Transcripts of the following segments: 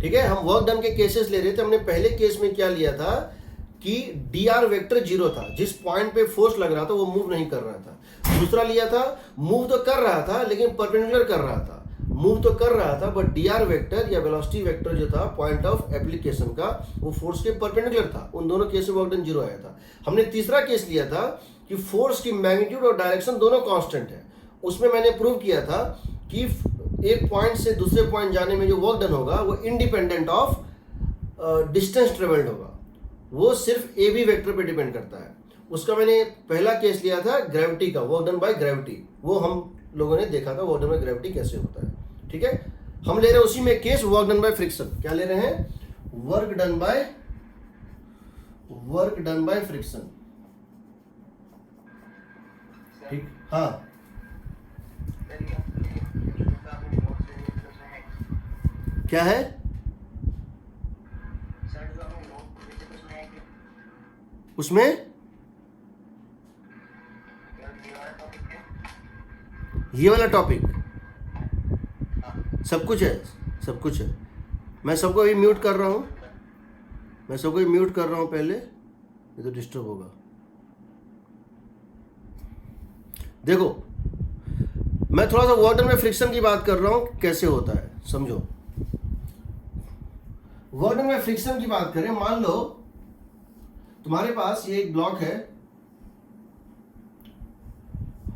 ठीक है, हम वर्क डन के केसेस ले रहे थे। हमने पहले केस में क्या लिया था कि dr वेक्टर 0 था, जिस पॉइंट पे फोर्स लग रहा था वो मूव नहीं कर रहा था। दूसरा लिया था मूव तो कर रहा था लेकिन परपेंडिकुलर कर रहा था, मूव तो कर रहा था बट dr वेक्टर या वेलोसिटी वेक्टर जो था पॉइंट ऑफ एप्लीकेशन का वो फोर्स के परपेंडिकुलर था। उन दोनों केस में वर्क डन 0 आया था। हमने तीसरा केस लिया था कि फोर्स की मैग्नीट्यूड और डायरेक्शन दोनों कांस्टेंट है। उसमें मैंने प्रूव किया था कि एक पॉइंट से दूसरे पॉइंट जाने में जो वर्क डन होगा वो इंडिपेंडेंट ऑफ डिस्टेंस ट्रेवल्ड होगा, वो सिर्फ ए बी वेक्टर पे डिपेंड करता है। उसका मैंने पहला केस लिया था ग्रेविटी का, वर्क डन बाय ग्रेविटी। वो हम लोगों ने देखा था वर्क डन बाय ग्रेविटी कैसे होता है। ठीक है, हम ले रहे हैं उसी में case work done by friction. क्या ले रहे हैं? Work done by friction. ठीक, हाँ क्या है? उसमें ये वाला टॉपिक सब कुछ है, सब कुछ है। मैं सबको अभी म्यूट कर रहा हूँ, पहले ये तो डिस्टर्ब होगा। देखो, मैं थोड़ा सा वर्क डन में फ्रिक्शन की बात कर रहा हूँ, कैसे होता है समझो। वर्क डन में फ्रिक्शन की बात करें, मान लो तुम्हारे पास ये एक ब्लॉक है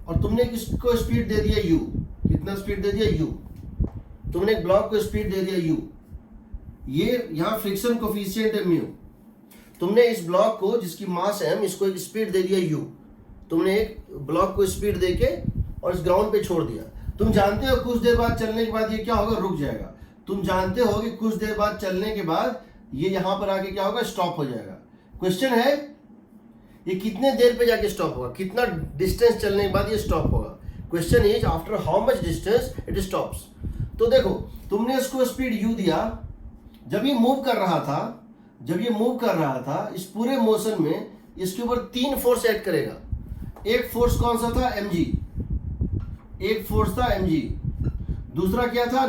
और तुमने किसको स्पीड दे दिया u। कितना स्पीड दे दिया? u। तुमने एक ब्लॉक को स्पीड दे दिया u। ये यहां फ्रिक्शन कोफिशिएंट है म्यू। तुमने इस ब्लॉक को जिसकी मास है m, इसको एक स्पीड दे दिया u। तुमने एक ब्लॉक को स्पीड देके और इस ग्राउंड पे छोड़ दिया। तुम जानते हो कुछ देर बाद चलने के बाद ये क्या होगा? रुक जाएगा। तुम जानते हो कि कुछ देर बाद चलने के बाद ये यहां पर आके क्या होगा? स्टॉप हो जाएगा। क्वेश्चन है ये कितने देर पे जाके स्टॉप होगा? कितना डिस्टेंस चलने के बाद ये स्टॉप होगा? Question is after how much distance it stops. तो देखो, तुमने इसको स्पीड u दिया, जब ये मूव कर रहा था, इस पूरे मोशन में इसके ऊपर 3 फोर्स ऐड करेगा। एक फोर्स कौन सा था? mg। एक फोर्स था mg। दूसरा क्या था?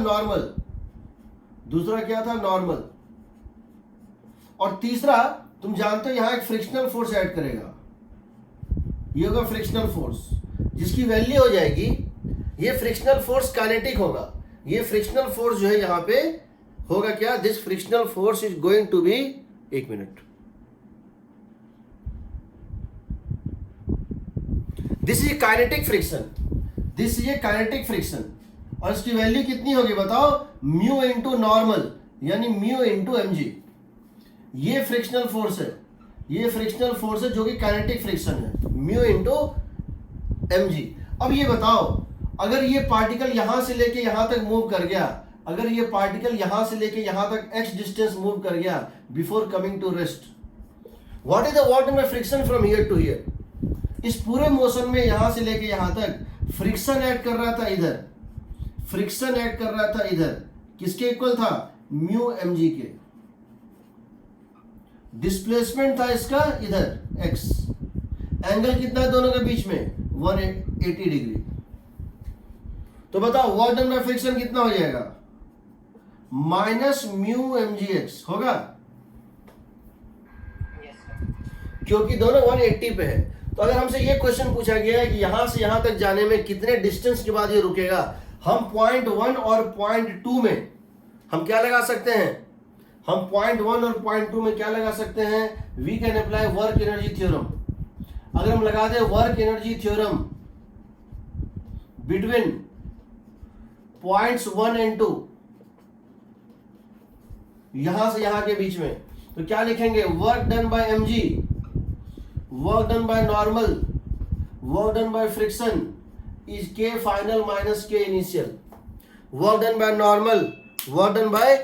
नॉर्मल। और तीसरा तुम जानते हो यहां एक फ्रिक्शनल फोर्स ऐड करेगा। ये होगा फ्रिक्शनल फोर्स, जिसकी वैल्यू हो जाएगी, ये फ्रिक्शनल फोर्स काइनेटिक होगा। ये फ्रिक्शनल फोर्स जो है यहां पे होगा क्या? This frictional force is going to be, एक मिनट, दिस इज काइनेटिक फ्रिक्शन। और इसकी वैल्यू कितनी होगी बताओ? म्यू इंटू नॉर्मल, यानी म्यू इंटू mg। ये फ्रिक्शनल फोर्स है, जो कि काइनेटिक फ्रिक्शन है, म्यू इंटू mg। अब ये बताओ, अगर ये पार्टिकल यहां से लेके यहां तक मूव कर गया, अगर ये पार्टिकल यहां से लेके यहां तक x डिस्टेंस मूव कर गया before coming to rest, what is the work done by friction from here to here? इस पूरे मोशन में यहां से लेके यहां तक फ्रिक्शन ऐड कर रहा था इधर, किसके इक्वल था? म्यू mg के। डिस्प्लेसमेंट था इसका इधर x। एंगल कितना है दोनों के बीच में? 180 डिग्री। तो बताओ वर्क डन बाय फ्रिक्शन कितना हो जाएगा? माइनस म्यू mgx होगा, क्योंकि दोनों 180 पे है। तो अगर हमसे ये क्वेश्चन पूछा गया है कि यहां से यहां तक जाने में कितने डिस्टेंस के बाद ये रुकेगा, हम पॉइंट 1 और पॉइंट 2 में हम क्या लगा सकते हैं? हम पॉइंट 1 और पॉइंट 2 में क्या लगा सकते हैं? We can apply work energy theorem. अगर हम लगा दें work energy theorem between points 1 and 2, यहां से यहां के बीच में, तो क्या लिखेंगे? Work done bye mg, work done by normal, work done by friction is k final minus k initial. Work done by normal, work done bye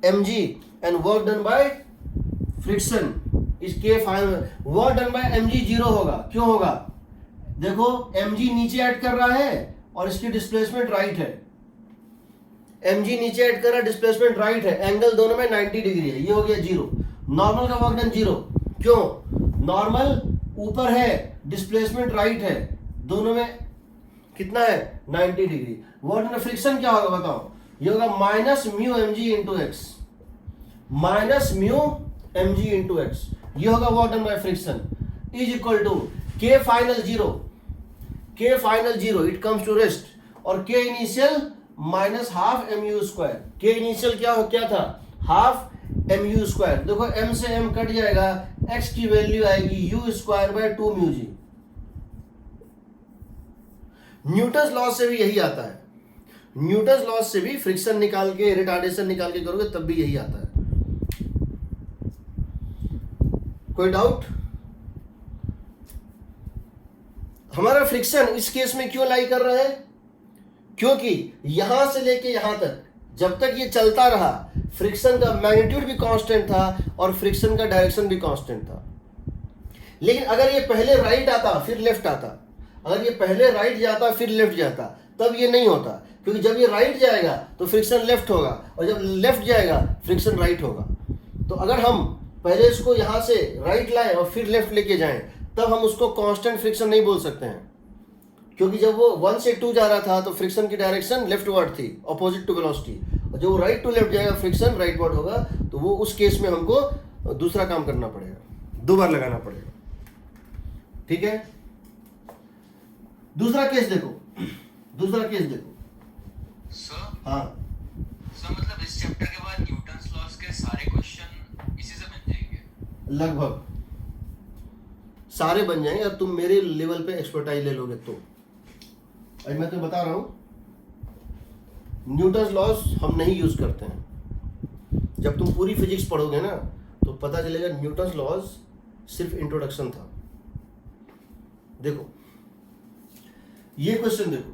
mg and work done by friction is k final. Work done bye mg 0 होगा। क्यों होगा? देखो, mg नीचे add कर रहा है और इसकी डिस्प्लेसमेंट राइट है। mg नीचे ऐड कर रहा है, डिस्प्लेसमेंट राइट है, एंगल दोनों में 90 डिग्री है, ये हो गया 0। नॉर्मल का वर्क डन 0। क्यों? नॉर्मल ऊपर है, डिस्प्लेसमेंट राइट है, दोनों में कितना है? 90 डिग्री। वर्क डन फ्रिक्शन क्या होगा बताओ? ये होगा minus mu mg into x. Minus mu mg into x, ये होगा work done by friction, is equal to K final zero, it comes to rest, और K initial minus half mu square. K initial क्या था, half mu square. देखो m से m cut जाएगा, x की value आएगी u square by 2 μg। Newton's laws से भी यही आता है, न्यूटन्स लॉस से भी फ्रिक्शन निकाल के, रिटार्डेशन निकाल के करोगे तब भी यही आता है। कोई डाउट? हमारा फ्रिक्शन इस केस में क्यों लाई कर रहा है, क्योंकि यहां से लेके यहां तक जब तक ये चलता रहा, फ्रिक्शन का मैग्नीट्यूड भी कांस्टेंट था और फ्रिक्शन का डायरेक्शन भी कांस्टेंट था। लेकिन अगर ये पहले राइट आता फिर लेफ्ट आता, अगर ये पहले राइट जाता फिर लेफ्ट जाता, तब ये नहीं होता, क्योंकि जब ये राइट जाएगा तो फ्रिक्शन लेफ्ट होगा, और जब लेफ्ट जाएगा फ्रिक्शन राइट होगा। तो अगर हम पहले इसको यहां से राइट लाएं और फिर लेफ्ट लेके जाएं, तब हम उसको कांस्टेंट फ्रिक्शन नहीं बोल सकते हैं, क्योंकि जब वो 1 से 2 जा रहा था तो फ्रिक्शन की डायरेक्शन लेफ्टवर्ड थी, अपोजिट टू वेलोसिटी, और जब वो राइट टू लेफ्ट जाएगा फ्रिक्शन राइटवर्ड होगा। तो वो उस केस में हमको दूसरा काम करना पड़ेगा, 2 बार लगाना पड़ेगा। ठीक है, दूसरा केस देखो, सर, हाँ मतलब इस चैप्टर के बाद न्यूटन्स लॉस के सारे क्वेश्चन इसी से बन जाएंगे? लगभग सारे बन जाएंगे, अब तुम मेरे लेवल पे एक्सपर्टाइज ले लोगे तो। आज मैं तुम्हें बता रहा हूं, न्यूटन्स लॉस हम नहीं यूज करते हैं। जब तुम पूरी फिजिक्स पढ़ोगे ना तो पता चलेगा न्यूटन्स लॉस सिर्फ इंट्रोडक्शन था। देखो ये क्वेश्चन देखो,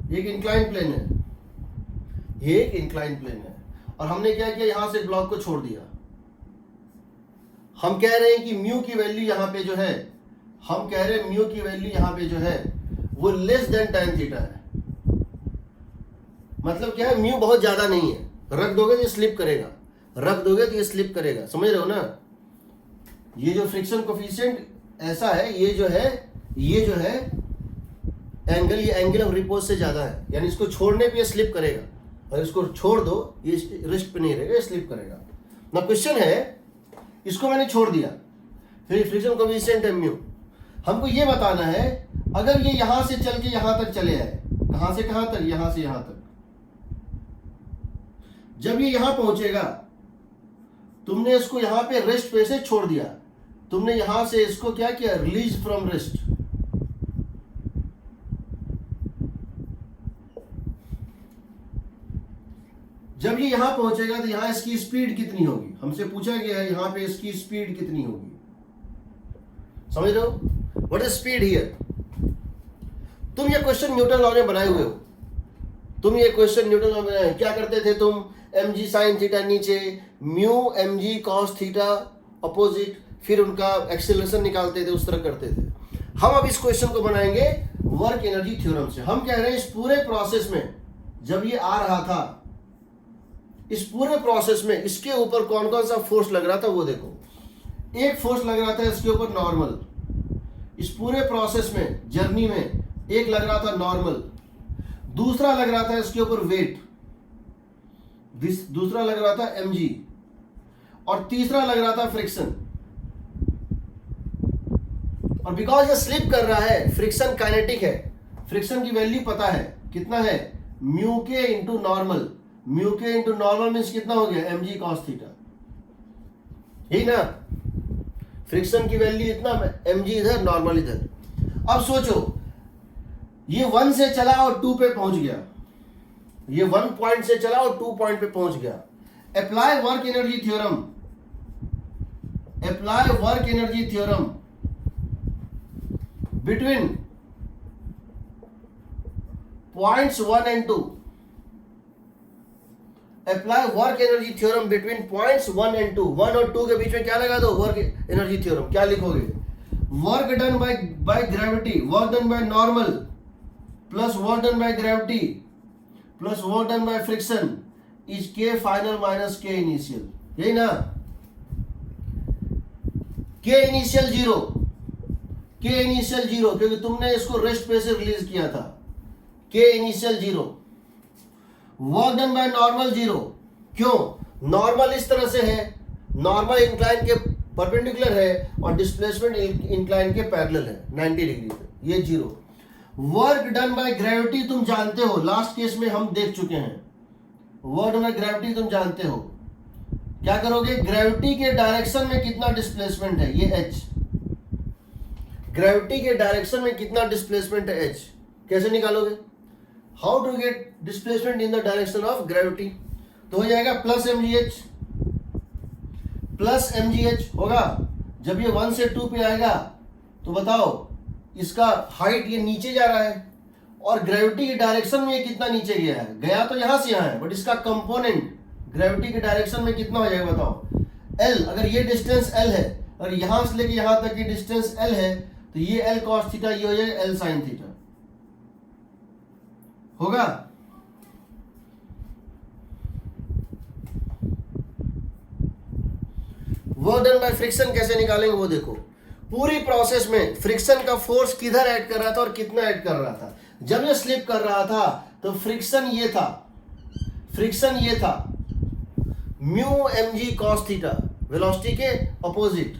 एक इंक्लाइन प्लेन है, ये एक इंक्लाइन प्लेन है, और हमने क्या किया, यहां से ब्लॉक को छोड़ दिया। हम कह रहे हैं कि म्यू की वैल्यू यहां पे जो है, हम कह रहे हैं म्यू की वैल्यू यहां पे जो है वो लेस देन tan थीटा है। मतलब क्या है, म्यू बहुत ज्यादा नहीं है, रख दोगे तो ये स्लिप करेगा, रख दोगे तो ये स्लिप करेगा, समझ रहे हो ना। ये जो फ्रिक्शन कोफिशिएंट ऐसा है, ये जो है एंगल, ये एंगल ऑफ रिपोज से ज्यादा है, यानी इसको छोड़ने पे ये स्लिप करेगा, और इसको छोड़ दो ये रेस्ट पे नहीं रहेगा, ये स्लिप करेगा ना। क्वेश्चन है, इसको मैंने छोड़ दिया, फिर फ्रिक्शन कोफिशिएंट है म्यू। हमको ये बताना है, अगर ये यहां से चल के यहां तक चले आए, कहां से कहां तक, यहां से यहां तक, जब ये यहां पहुंचेगा, तुमने इसको यहां पे रेस्ट पे से छोड़ दिया, तुमने यहां से इसको क्या किया, रिलीज फ्रॉम रेस्ट। जब ये यहां पहुंचेगा तो यहां इसकी स्पीड कितनी होगी, हमसे पूछा गया है यहां पे इसकी स्पीड कितनी होगी, समझ रहे हो, व्हाट इज स्पीड हियर। तुम ये क्वेश्चन न्यूटन लॉ में बनाए हुए हो, तुम ये क्वेश्चन न्यूटन लॉ में बनाए, क्या करते थे तुम, mg sin थीटा नीचे, mu mg cos theta opposite, फिर उनका एक्सेलरेशन निकालते थे, उस तरह करते थे। हम अब इस क्वेश्चन को बनाएंगे वर्क एनर्जी थ्योरम से। हम कह रहे हैं इस पूरे प्रोसेस में जब ये आ रहा था, इस पूरे प्रोसेस में इसके ऊपर कौन कौन सा फोर्स लग रहा था वो देखो। एक फोर्स लग रहा था इसके ऊपर नॉर्मल, इस पूरे प्रोसेस में जर्नी में एक लग रहा था नॉर्मल, दूसरा लग रहा था इसके ऊपर वेट, दूसरा लग रहा था mg, और तीसरा लग रहा था फ्रिक्शन। और बिकॉज ये स्लिप कर रहा है, फ्रिक्शन काइनेटिक है, फ्रिक्शन की वैल्यू पता है कितना है, mu K into normal, mu K into normal means कितना हो गया, mg cos थीटा, यही ना। फ्रिक्शन की वैल्यू इतना, mg इधर नॉर्मल इधर। अब सोचो ये 1 से चला और 2 पे पहुंच गया, ये 1 पॉइंट से चला और 2 पॉइंट पे पहुंच गया। Apply work energy theorem, apply work energy theorem between points 1 and 2, apply work energy theorem between points 1 and 2, 1 और 2 के बीच में क्या लगा दो, वर्क एनर्जी थ्योरम। क्या लिखोगे, work done by gravity, work done by normal plus work done by gravity plus work done by friction is के final minus K initial, यही ना। के इनिशियल जीरो, के इनिशियल जीरो, क्योंकि तुमने इसको रेस्ट पे से रिलीज किया था, के initial zero, work done by normal 0। क्यों? नॉर्मल इस तरह से है, नॉर्मल इंक्लाइन के परपेंडिकुलर है और डिस्प्लेसमेंट इंक्लाइन के पैरेलल है 90 डिग्री पे, ये 0। वर्क डन बाय ग्रेविटी तुम जानते हो, लास्ट केस में हम देख चुके हैं। वर्क डन बाय ग्रेविटी तुम जानते हो, क्या करोगे? ग्रेविटी के डायरेक्शन में कितना डिस्प्लेसमेंट है, ये h। ग्रेविटी के डायरेक्शन में कितना डिस्प्लेसमेंट है, h कैसे निकालोगे? How to get displacement in the direction of gravity? तो हो जाएगा प्लस mgh होगा। जब ये 1 से 2 पे आएगा तो बताओ इसका हाइट ये नीचे जा रहा है और ग्रेविटी के डायरेक्शन में ये कितना नीचे गया है? गया तो यहां से यहां है, बट इसका कंपोनेंट ग्रेविटी के डायरेक्शन में कितना हो जाएगा बताओ? L। अगर ये डिस्टेंस L है और यहां से लेके यहां तक की डिस्टेंस L है तो ये L cos थीटा, ये हो जाएगा L sin थीटा, होगा। वर्क डन बाय फ्रिक्शन कैसे निकालेंगे वो देखो। पूरी प्रोसेस में फ्रिक्शन का फोर्स किधर ऐड कर रहा था और कितना ऐड कर रहा था? जब ये स्लिप कर रहा था तो फ्रिक्शन ये था mu mg cos theta, velocity के अपोजिट,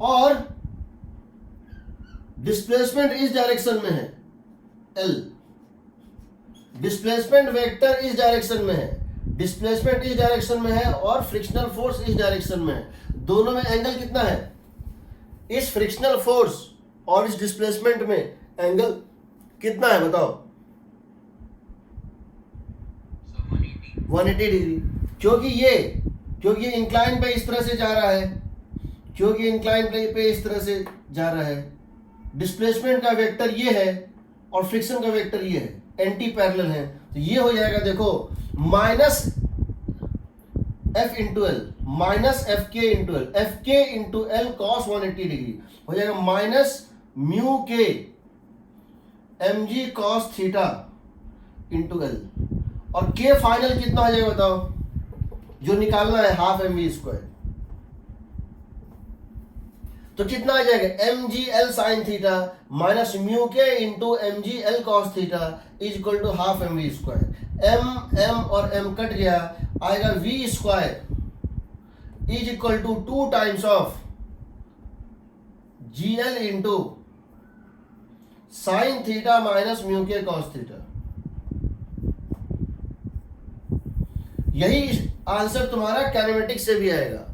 और डिस्प्लेसमेंट इस डायरेक्शन में है L। डिस्प्लेसमेंट वेक्टर इस डायरेक्शन में है, डिस्प्लेसमेंट इस डायरेक्शन में है और फ्रिक्शनल फोर्स इस डायरेक्शन में है। दोनों में एंगल कितना है? इस फ्रिक्शनल फोर्स और इस डिस्प्लेसमेंट में एंगल कितना है बताओ? 180 डिग्री। क्योंकि ये इंक्लाइन पे इस तरह से जा रहा है, क्योंकि इंक्लाइन पे इस तरह से जा रहा है, डिस्प्लेसमेंट का वेक्टर ये है और फ्रिक्शन का वेक्टर ये है, एंटी पैरेलल है। तो ये हो जाएगा देखो minus F into L, minus F के इंटू एल कॉस 180 डिग्री हो जाएगा माइनस म्यू के mg cos theta into L. और के फाइनल कितना हो जाएगा बताओ? जो निकालना है हाफ mv स्क्वायर। तो कितना आ जाएगा? mg l sin theta minus mu K into mg l cos theta is equal to half mv square. m और m कट गया, आएगा v square is equal to 2 times of gl into sine theta minus mu K cos theta. यही answer तुम्हारा kinematics से भी आएगा,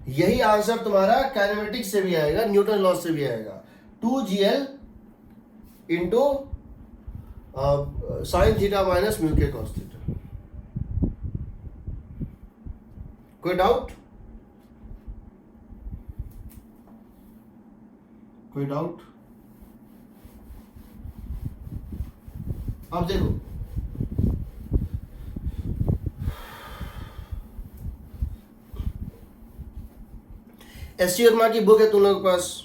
यही answer तुम्हारा काइनेमेटिक्स से भी आएगा, न्यूटन लॉ से भी आएगा। 2gl into sine theta minus mu K cos theta. कोई डाउट? कोई डाउट? अब देखो एससी वर्मा की बुक है तुम लोगों के पास?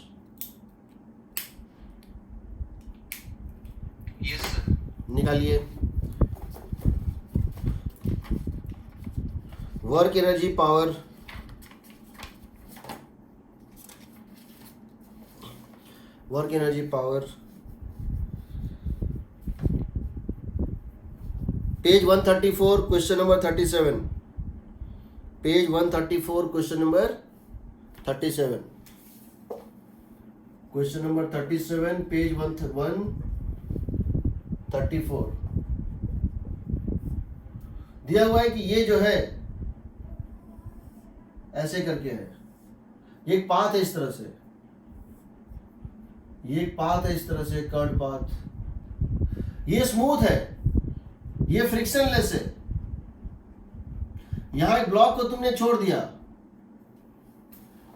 Yes sir. निकालिए। Work energy power, work energy power, page 134 question number 37, page 134 question number 37, question number 37 page 134 दिया हुआ है कि ये जो है ऐसे करके है, ये एक पाथ है इस तरह से, ये एक पाथ है इस तरह से, कर्व पाथ, ये स्मूथ है, ये फ्रिक्शनलेस है। यहां एक ब्लॉक को तुमने छोड़ दिया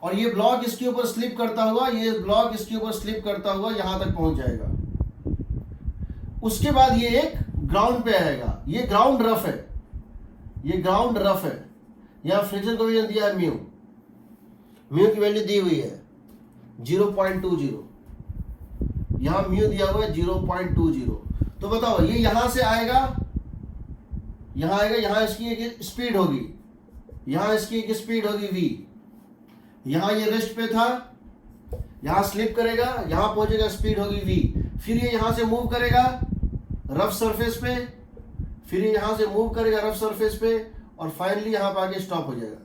और ये ब्लॉक इसके ऊपर स्लिप करता हुआ, ये ब्लॉक इसके ऊपर स्लिप करता हुआ यहां तक पहुंच जाएगा। उसके बाद ये एक ग्राउंड पे आएगा, ये ग्राउंड रफ है, ये ग्राउंड रफ है। यहां फ्रिक्शन कोएफिशिएंट दिया है म्यू, म्यू की वैल्यू दी हुई है 0.20, यहां म्यू दिया हुआ है 0.20। तो बताओ ये यहां से आएगा, यहां आएगा, यहां इसकी एक स्पीड होगी, यहां इसकी एक स्पीड होगी v, यहां ये रेस्ट पे था, यहां स्लिप करेगा, यहां पहुंचेगा, स्पीड होगी v, फिर ये यहां से मूव करेगा रफ सरफेस पे, फिर ये यहां से मूव करेगा रफ सरफेस पे और फाइनली यहां पर आके स्टॉप हो जाएगा।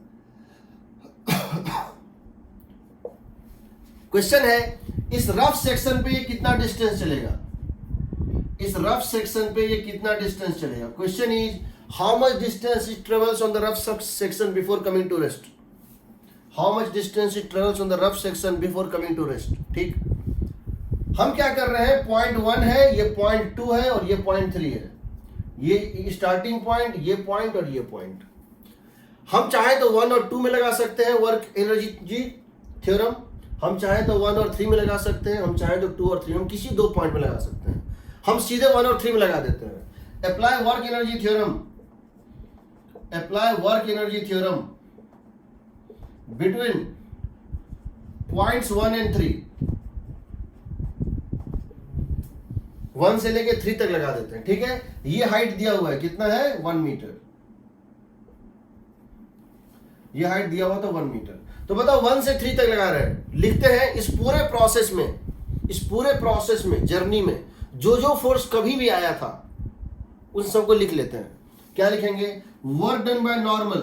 क्वेश्चन है इस रफ सेक्शन पे ये कितना डिस्टेंस चलेगा, इस रफ सेक्शन पे ये कितना डिस्टेंस चलेगा। Question is how much distance it travels on the rough section before coming to rest, how much distance it travels on the rough section before coming to rest. ठीक, हम क्या कर रहे हैं, पॉइंट 1 है, ये पॉइंट 2 है और ये पॉइंट 3 है, ये स्टार्टिंग पॉइंट, ये पॉइंट और ये पॉइंट। हम चाहे तो 1 और 2 में लगा सकते हैं वर्क एनर्जी थ्योरम, हम चाहे तो 1 और 3 में लगा सकते हैं, हम चाहे तो 2 और 3, हम किसी 2 पॉइंट में लगा सकते हैं। हम सीधे 1 और 3 में लगा देते हैं। Apply work energy theorem, apply work energy theorem between points 1 and 3, 1 से लेके 3 तक लगा देते हैं। ठीक है, ये हाइट दिया हुआ है, कितना है 1 मीटर, ये हाइट दिया हुआ तो 1 मीटर। तो बताओ 1 से 3 तक लगा रहे हैं, लिखते हैं इस पूरे प्रोसेस में, इस पूरे प्रोसेस में जर्नी में जो फोर्स कभी भी आया था उन सबको लिख लेते हैं। क्या लिखेंगे, work done by normal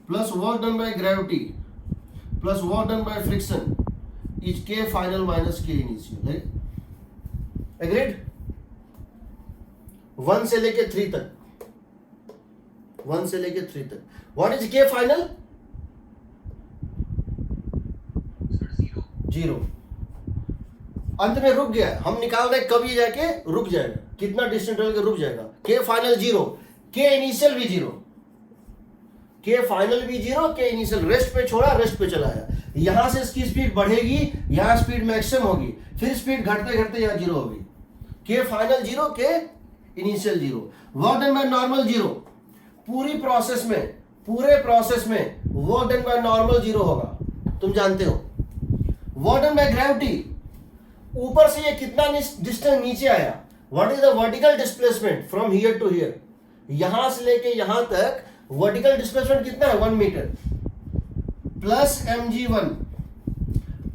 plus work done by gravity plus work done by friction is के final minus K initial. Agreed, 1 से लेके 3 तक, 1 से लेके 3 तक। व्हाट इज के फाइनल, 0। अंत में रुक गया, हम निकाल रहे कब ये जाके रुक जाएगा, कितना डिस्टेंस के रुक जाएगा। के फाइनल 0, के इनिशियल भी 0, के फाइनल भी 0, के इनिशियल रेस्ट पे छोड़ा, रेस्ट पे चलाया। यहां से इसकी स्पीड बढ़ेगी, यहां स्पीड मैक्सिमम होगी, फिर स्पीड घटते घटते यहां 0 होगी। के फाइनल 0, के initial 0, work done by normal 0। पूरी प्रोसेस में, पूरे प्रोसेस में वर्क डन बाय नॉर्मल 0 होगा, तुम जानते हो। वर्क डन बाय ग्रेविटी, ऊपर से ये कितना डिस्टेंस नीचे आया, what is the vertical displacement from here to here, यहां से लेके यहां तक वर्टिकल डिस्प्लेसमेंट कितना है 1 metre, plus mg1,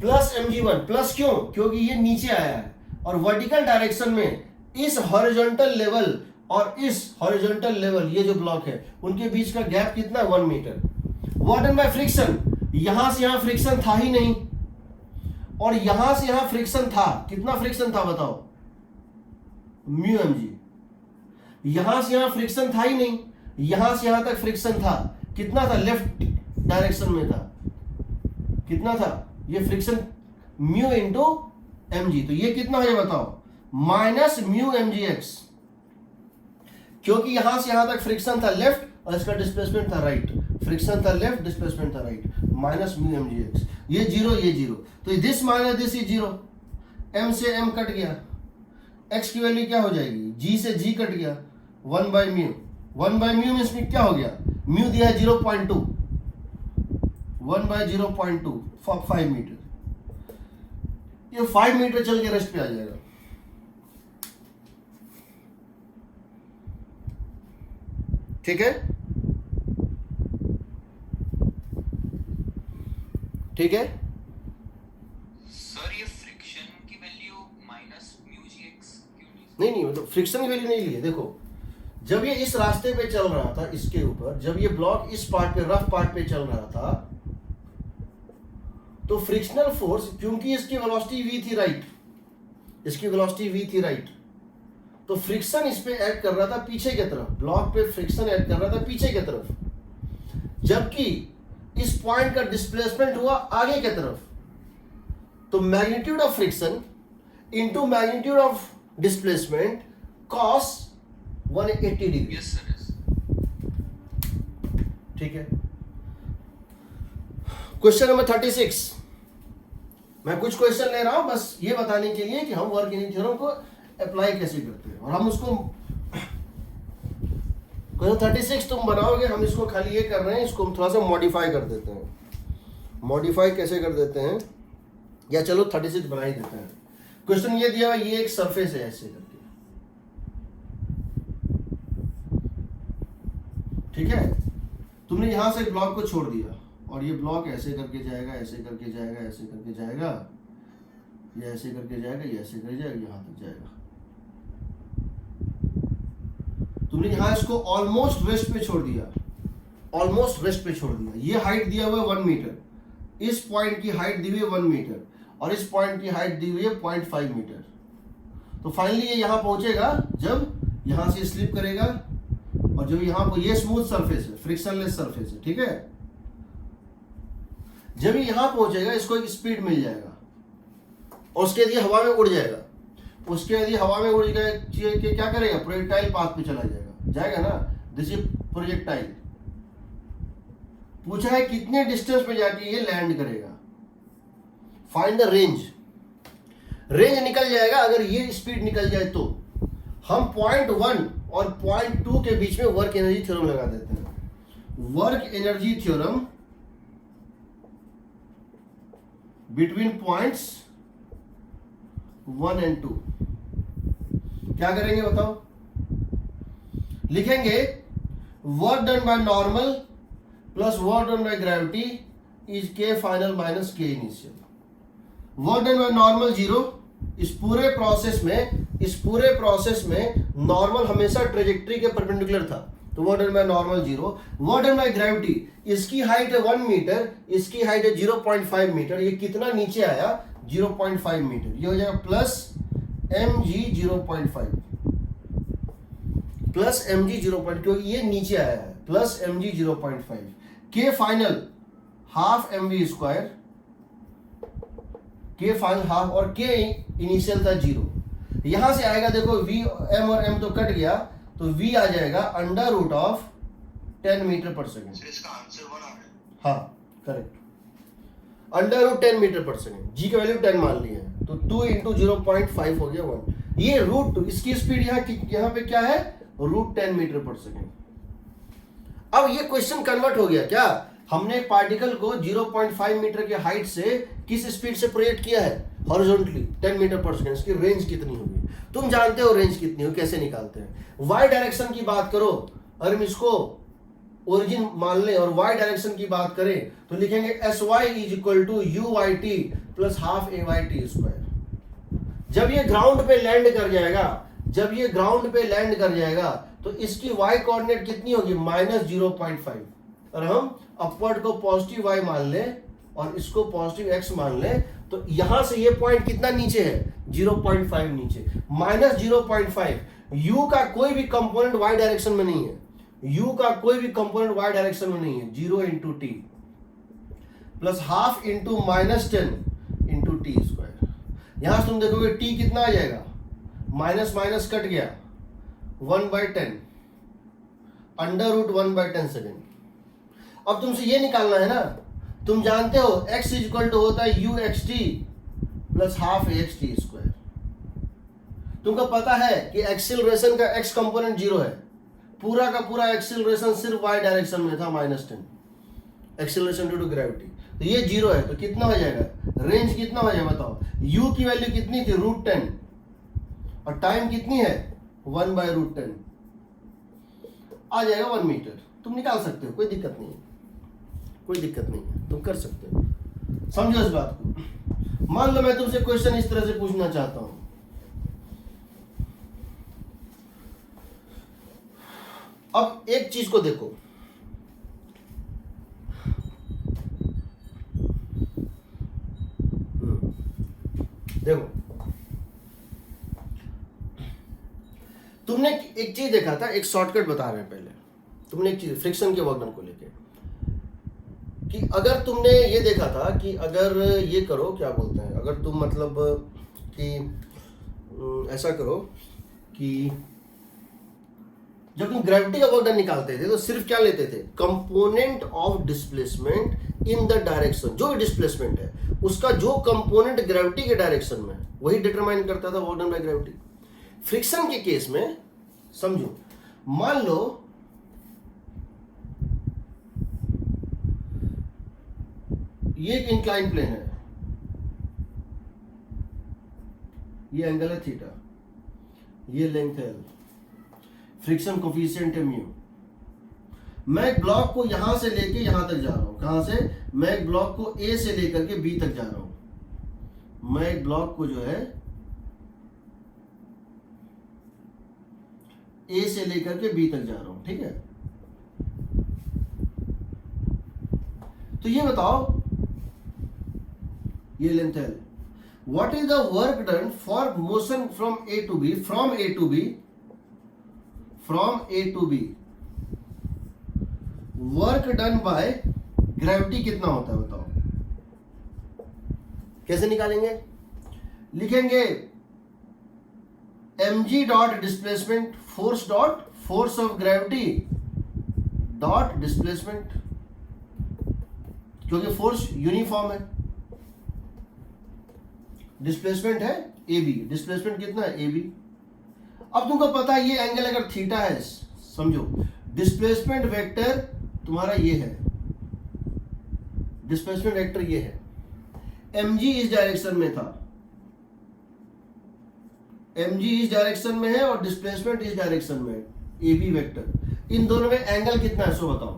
plus mg1, plus क्यों, क्योंकि ये नीचे आया है और वर्टिकल डायरेक्शन में इस हॉरिजॉन्टल लेवल और इस हॉरिजॉन्टल लेवल, ये जो ब्लॉक है उनके बीच का गैप कितना है 1 metre. Work done by friction, यहां से यहां फ्रिक्शन था ही नहीं और यहां से यहां फ्रिक्शन था, कितना फ्रिक्शन था बताओ, म्यू mg। यहां से यहां फ्रिक्शन था ही नहीं, यहां से यहां तक फ्रिक्शन था, कितना था, लेफ्ट डायरेक्शन में था, कितना था, ये फ्रिक्शन म्यू इंटू mg। तो ये कितना है बताओ, माइनस म्यू mgx, क्योंकि यहां से यहां तक फ्रिक्शन था लेफ्ट और इसका डिस्प्लेसमेंट था राइट, फ्रिक्शन था लेफ्ट, डिस्प्लेसमेंट था राइट, माइनस म्यू mgx। ये 0, ये 0, तो this minus this is 0, m से m कट गया, x की वैल्यू क्या हो जाएगी, g से g कट गया, 1 by mu, 1 by mu means क्या हो गया, म्यू दिया है 0.2, 1 बाय 0.2 5 मीटर, ये 5 मीटर चल के रेस्ट पे आ जाएगा। ठीक है, ठीक है सर, ये फ्रिक्शन की वैल्यू माइनस म्यू जीएक्स क्यों नहीं, मतलब फ्रिक्शन की वैल्यू नहीं ली है। देखो जब ये इस रास्ते पे चल रहा था, इसके ऊपर जब ये ब्लॉक इस पार्ट पे, रफ पार्ट पे चल रहा था, तो फ्रिक्शनल फोर्स, क्योंकि इसकी वेलोसिटी v थी राइट, इसकी वेलोसिटी v थी राइट, तो फ्रिक्शन इस पे ऐड कर रहा था पीछे की तरफ, ब्लॉक पे फ्रिक्शन ऐड कर रहा था पीछे की तरफ, जबकि इस पॉइंट का डिस्प्लेसमेंट हुआ आगे की तरफ। तो magnitude of friction into magnitude of displacement cos 180 degree. Yes sir, yes. ठीक है, क्वेश्चन नंबर 36। मैं कुछ क्वेश्चन ले रहा हूं बस ये बताने के लिए कि हम वर्क इन थ्योरम को अप्लाई कैसे करते हैं, और हम उसको क्वेश्चन 36 तुम बनाओगे, हम इसको खाली ये कर रहे हैं, इसको हम थोड़ा सा मॉडिफाई कर देते हैं। मॉडिफाई कैसे कर देते हैं, या चलो 36 बना ही देते हैं। क्वेश्चन ये दिया हुआ, ये एक सरफेस है ऐसे करके, ठीक है, तुमने यहां से ब्लॉक को छोड़ दिया और ये ब्लॉक ऐसे करके जाएगा, ऐसे करके जाएगा, ऐसे करके जाएगा, ये ऐसे करके जाएगा, ये ऐसे करके जाएगा, यहां तक जाएगा। तुमने यहां इसको ऑलमोस्ट रेस्ट पे छोड़ दिया, ऑलमोस्ट रेस्ट पे छोड़ दिया। ये हाइट दिया हुआ है 1 मीटर, इस पॉइंट की हाइट दी हुई है 1 मीटर और इस पॉइंट की हाइट दी हुई है 0.5 मीटर। तो फाइनली ये यहां पहुंचेगा जब यहां से स्लिप करेगा और जब यहां पर ये स्मूथ सरफेस है, फ्रिक्शनलेस सरफेस है, ठीक है। जब ये यहां पहुंचेगा इसको एक स्पीड मिल जाएगा और उसके यदि हवा में उड़ जाएगा, उसके यदि हवा में उड़ गया कि क्या करेगा, प्रोजेक्टाइल पाथ पे चला जाएगा ना। This is projectile. पूछा है कितने डिस्टेंस पे जाके ये लैंड करेगा, फाइंड द रेंज। रेंज निकल जाएगा अगर ये स्पीड निकल जाए तो। हम 0.1 और 0.2 के बीच में वर्क एनर्जी थ्योरम लगा देते हैं। Work energy theorem between points 1 and 2। क्या करेंगे बताओ, लिखेंगे work done by normal plus work done by gravity is के final minus K initial. Work done by normal 0। इस पूरे प्रोसेस में नॉर्मल हमेशा ट्रेजेक्टरी के परपेंडिकुलर था, तो work done by normal 0। Work done by gravity, इसकी हाइट है 1 मीटर, इसकी हाइट है 0.5 मीटर। ये कितना नीचे आया, 0.5 मीटर। ये हो जाएगा प्लस mg 0.5 प्लस mg 0.5, क्योंकि ये नीचे आया है, प्लस mg 0.5। के final half mv square, K final half और के इनिशियल था 0। यहां से आएगा देखो v, m और m तो कट गया, तो v आ जाएगा अंडर रूट ऑफ 10 मीटर पर सेकेंड। इसका आंसर 1 आ गया। हाँ करेक्ट, अंडर रूट 10 मीटर पर सेकेंड। जी की वैल्यू 10 मान ली है, तो 2 इंटू 0.5 हो गया 1। ये रूट 2, इसकी स्पीड यहाँ पे क्या है, रूट 10 मीटर पर सेकेंड। अब ये क्वेश्चन कन्वर्ट हो गया क्या, हमने पार्टिकल को 0.5 मीटर के हाइट से किस स्पीड से प्रोजेक्ट किया है, हॉरिजॉन्टली 10 मीटर पर सेकेंड। इसकी रेंज कितनी होगी, तुम जानते हो रेंज कितनी हो, कैसे निकालते हैं। वाई डायरेक्शन की बात करो, अगर हम इसको ओरिजिन मान लें और y डायरेक्शन की बात करें तो लिखेंगे sy is equal to uyt plus half ayt square. जब ये ग्राउंड पे लैंड कर जाएगा, तो इसकी y कोऑर्डिनेट कितनी होगी, -0.5। और हम अपवर्ड को पॉजिटिव y मान लें और इसको पॉजिटिव x मान लें, तो यहां से ये पॉइंट कितना नीचे है, 0.5 नीचे, -0.5। u का कोई भी कंपोनेंट y डायरेक्शन में नहीं है, u का कोई भी कंपोनेंट y डायरेक्शन में नहीं है। 0 into T plus half into -10 into T square. यहां से तुम देखोगे t कितना आ जाएगा, माइनस माइनस कट गया, 1/10 अंडर रूट 1/10 सेकेंड। अब तुमसे ये निकालना है ना, तुम जानते हो x इक्वल टू होता है uxt plus half axt square. तुमको पता है कि एक्सेलरेशन का x कंपोनेंट 0 है, पूरा का पूरा एक्सेलरेशन सिर्फ y डायरेक्शन में था, -10 एक्सेलरेशन ड्यू टू ग्रेविटी। तो ये 0 है, तो कितना हो जाएगा, रेंज कितना हो जाएगा बताओ। u की वैल्यू कितनी थी, √10 और टाइम कितनी है, 1/√10 आ जाएगा 1 मीटर। तुम निकाल सकते हो, कोई दिक्कत नहीं है, कोई दिक्कत नहीं है, तुम कर सकते हो। समझो इस बात को। मान लो मैं तुमसे क्वेश्चन इस तरह से पूछना चाहता हूं, अब एक चीज को देखो, देखो तुमने एक चीज देखा था, एक शॉर्टकट बता रहे हैं पहले। तुमने एक चीज फ्रिक्शन के वर्क डन को लेके, कि अगर तुमने ये देखा था कि अगर ये करो, क्या बोलते हैं, अगर तुम मतलब कि ऐसा करो कि जब तुम ग्रेविटी का वर्क डन निकालते थे तो सिर्फ क्या लेते थे, component of displacement in the direction. जो भी डिस्प्लेसमेंट है उसका जो कंपोनेंट ग्रेविटी के डायरेक्शन में है वही डिटरमाइन करता था work done by gravity. Friction के केस में समझो, मान लो ये एक इंक्लाइन प्लेन है, ये एंगल है थीटा, ये लेंथ है l, फ्रिक्शन कोफिशिएंट है म्यू। मैं एक ब्लॉक को यहां से लेके यहां तक जा रहा हूं, कहां से, मैं एक ब्लॉक को A से लेकर के B तक जा रहा हूं। मैं एक ब्लॉक को जो है ए से लेकर के बी तक जा रहा हूं, ठीक है। तो ये बताओ, ये लेंथ है, what is the work done for motion from A to B, from A to B, from A to B, work done by gravity कितना होता है बताओ। कैसे निकालेंगे? लिखेंगे mg dot displacement force dot force of gravity dot displacement, क्योंकि force uniform है, displacement है ए बी, डिस्प्लेसमेंट कितना है ए बी। अब तुमको पता है ये एंगल अगर थीटा है, समझो डिस्प्लेसमेंट वेक्टर तुम्हारा ये है, डिस्प्लेसमेंट वेक्टर ये है, mg इस डायरेक्शन में था, mg इस डायरेक्शन में है और डिस्प्लेसमेंट इस डायरेक्शन में है, ए बी वेक्टर। इन दोनों में एंगल कितना है सो बताओ।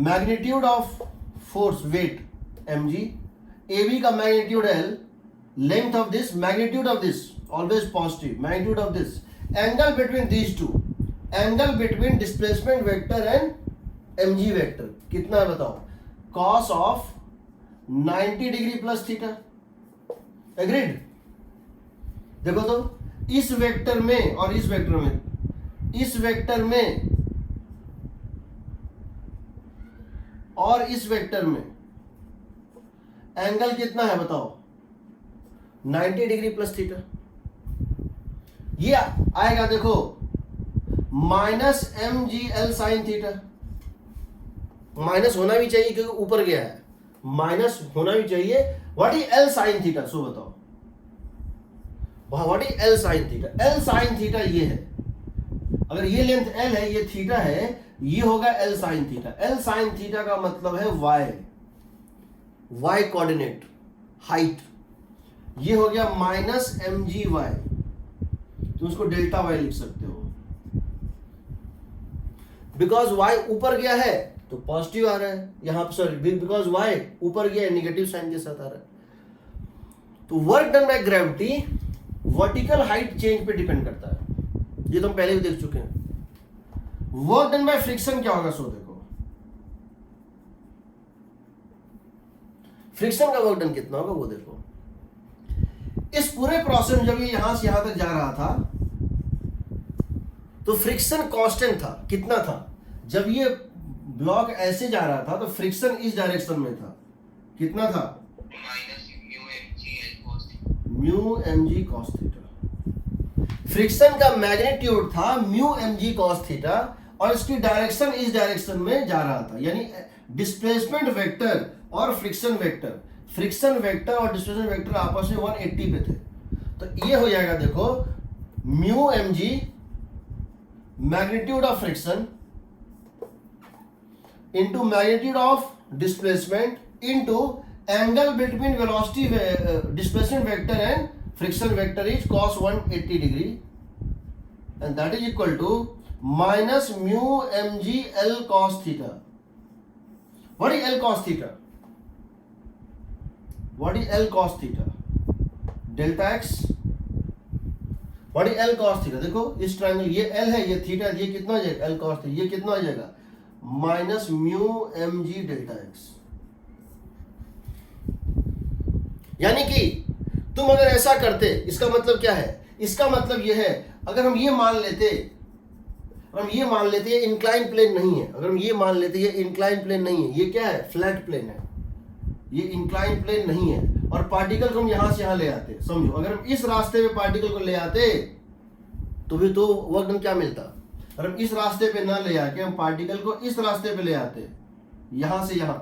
Magnitude of force weight mg, A B का magnitude l, length of this, magnitude of this always positive, magnitude of this, angle between these two, angle between displacement vector and mg vector कितना है बताओ। cos of 90 degree plus theta, agreed. देखो तो इस vector में और इस vector में, इस वेक्टर में और इस वेक्टर में एंगल कितना है बताओ, 90 डिग्री प्लस थीटा। ये आएगा देखो minus mgl sign theta, minus होना भी चाहिए क्योंकि ऊपर गया है, माइनस होना भी चाहिए। What is l sine theta so बताओ, what is l sine theta. l sine theta ये है, अगर ये लेंथ l है, ये थीटा है, ये होगा l sine theta. l sine theta का मतलब है y कोऑर्डिनेट, हाइट, ये हो गया माइनस mgy, तुम उसको डेल्टा y लिख सकते हो, बिकॉज y ऊपर गया है तो पॉजिटिव आ रहा है यहां पर, सॉरी बिकॉज y ऊपर गया है नेगेटिव साइन के साथ आ रहा है। तो work done by gravity vertical height change पे डिपेंड करता है, ये तो हम पहले भी देख चुके हैं। वर्क डन बाय फ्रिक्शन क्या होगा सो देखो, फ्रिक्शन का वर्क डन कितना होगा वो देखो। इस पूरे प्रोसेस में जब ये यहां से यहां तक जा रहा था तो फ्रिक्शन कांस्टेंट था, कितना था, जब ये ब्लॉक ऐसे जा रहा था तो फ्रिक्शन इस डायरेक्शन में था, कितना था, mu m g cos theta. Friction का मैग्नीट्यूड था mu m g cos theta और इसकी डायरेक्शन इस डायरेक्शन में जा रहा था, यानी डिस्प्लेसमेंट वेक्टर और फ्रिक्शन वेक्टर, फ्रिक्शन वेक्टर और डिस्प्लेसमेंट वेक्टर आपस में 180 पे थे। तो ये हो जाएगा देखो mu m g magnitude of friction into magnitude of displacement into angle between velocity displacement vector and friction vector is cos 180 degree and that is equal to minus mu mg L cos theta. What is L cos theta? What is L cos theta? Delta x. What is L cos theta? देखो इस triangle ये L है, ये theta, ये कितना आ जाएगा L cos theta, ये कितना आ जाएगा minus mu m g delta x. यानी कि तुम अगर ऐसा करते, इसका मतलब क्या है, इसका मतलब यह है अगर हम ये मान लेते, ये इंक्लाइन प्लेन नहीं है, अगर हम ये मान लेते ये इंक्लाइन प्लेन नहीं है, ये क्या है, फ्लैट प्लेन है, ये इंक्लाइन प्लेन नहीं है, और पार्टिकल को हम यहां से यहां ले आते, समझो अगर हम इस रास्ते में पार्टिकल को ले आते तो भी तो वर्क डन क्या मिलता, और हम इस रास्ते पे ना ले आके हम पार्टिकल को इस रास्ते पे ले आते यहां से यहां,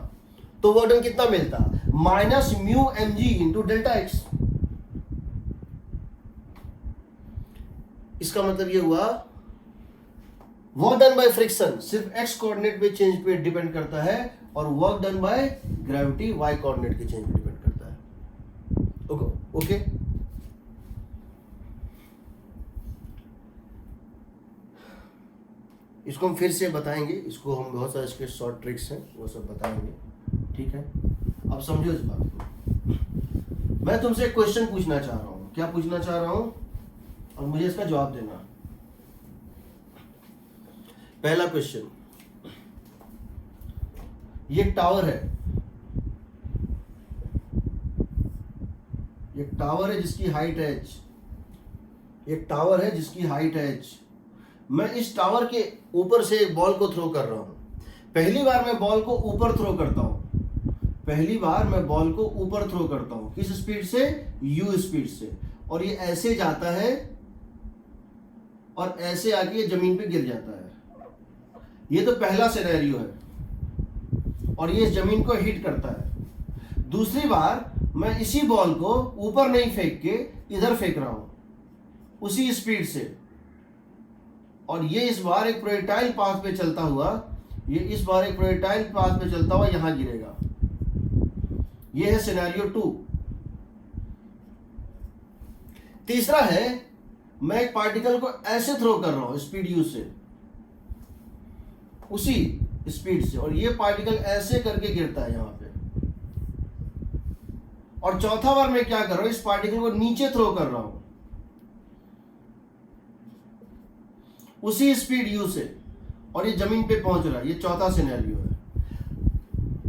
तो वर्क डन कितना मिलता, minus mu m g into delta x. इसका मतलब ये हुआ वर्क डन बाय फ्रिक्शन सिर्फ एक्स कोऑर्डिनेट पे चेंज पे डिपेंड करता है और work done by gravity y coordinate के चेंज पे डिपेंड करता है। ओके इसको हम फिर से बताएंगे, इसको हम बहुत सारे इसके शॉर्ट ट्रिक्स हैं वो सब बताएंगे, ठीक है। अब समझो इस बात को, मैं तुमसे एक क्वेश्चन पूछना चाह रहा हूं, क्या पूछना चाह रहा हूं, और मुझे इसका जवाब देना। पहला क्वेश्चन, ये टावर है, ये टावर है जिसकी हाइट है h, एक टावर है जिसकी हाइट है h। मैं इस टावर के ऊपर से एक बॉल को थ्रो कर रहा हूं। पहली बार मैं बॉल को ऊपर थ्रो करता हूं, पहली बार मैं बॉल को ऊपर थ्रो करता हूं। किस स्पीड से? u स्पीड से। और ये ऐसे जाता है और ऐसे आके ये जमीन पे गिर जाता है। ये तो पहला सिनेरियो है और ये जमीन को हिट करता है। दूसरी बार मैं इसी बॉल को ऊपर नहीं फेंक के इधर फेंक रहा हूं उसी स्पीड से, और ये इस बार एक प्रोजेक्टाइल पाथ पे चलता हुआ, ये इस बार एक प्रोजेक्टाइल पाथ पे चलता हुआ यहां गिरेगा। ये है सिनेरियो 2। तीसरा है, मैं एक पार्टिकल को ऐसे थ्रो कर रहा हूं स्पीड u से, उसी स्पीड से, और ये पार्टिकल ऐसे करके गिरता है यहां पे। और चौथा बार मैं क्या कर रहा हूं, इस पार्टिकल को नीचे थ्रो कर रहा हूं उसी स्पीड u से, और ये जमीन पे पहुंच रहा है। ये चौथा सिनेरियो है।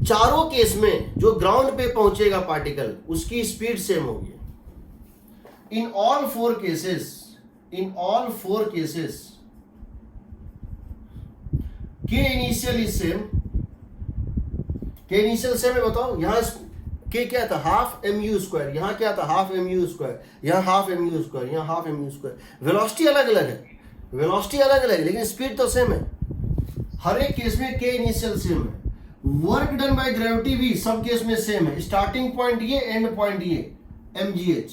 चारों केस में जो ग्राउंड पे पहुंचेगा पार्टिकल, उसकी स्पीड सेम होगी। इन ऑल फोर केसेस के इनिशियल इज सेम। के इनिशियल सेम है, बताओ। यहां के क्या था? Half mu square. यहां क्या था? Half mu square. यहां हाफ mu स्क्वायर, यहां हाफ mu स्क्वायर। वेलोसिटी अलग अलग है, वेलोसिटी अलग अलग है, लेकिन स्पीड तो सेम है। हर एक केस में के इनिशियल सेम है। वर्क डन बाय ग्रेविटी भी सब केस में सेम है। स्टार्टिंग पॉइंट ये, एंड पॉइंट ये, mgh।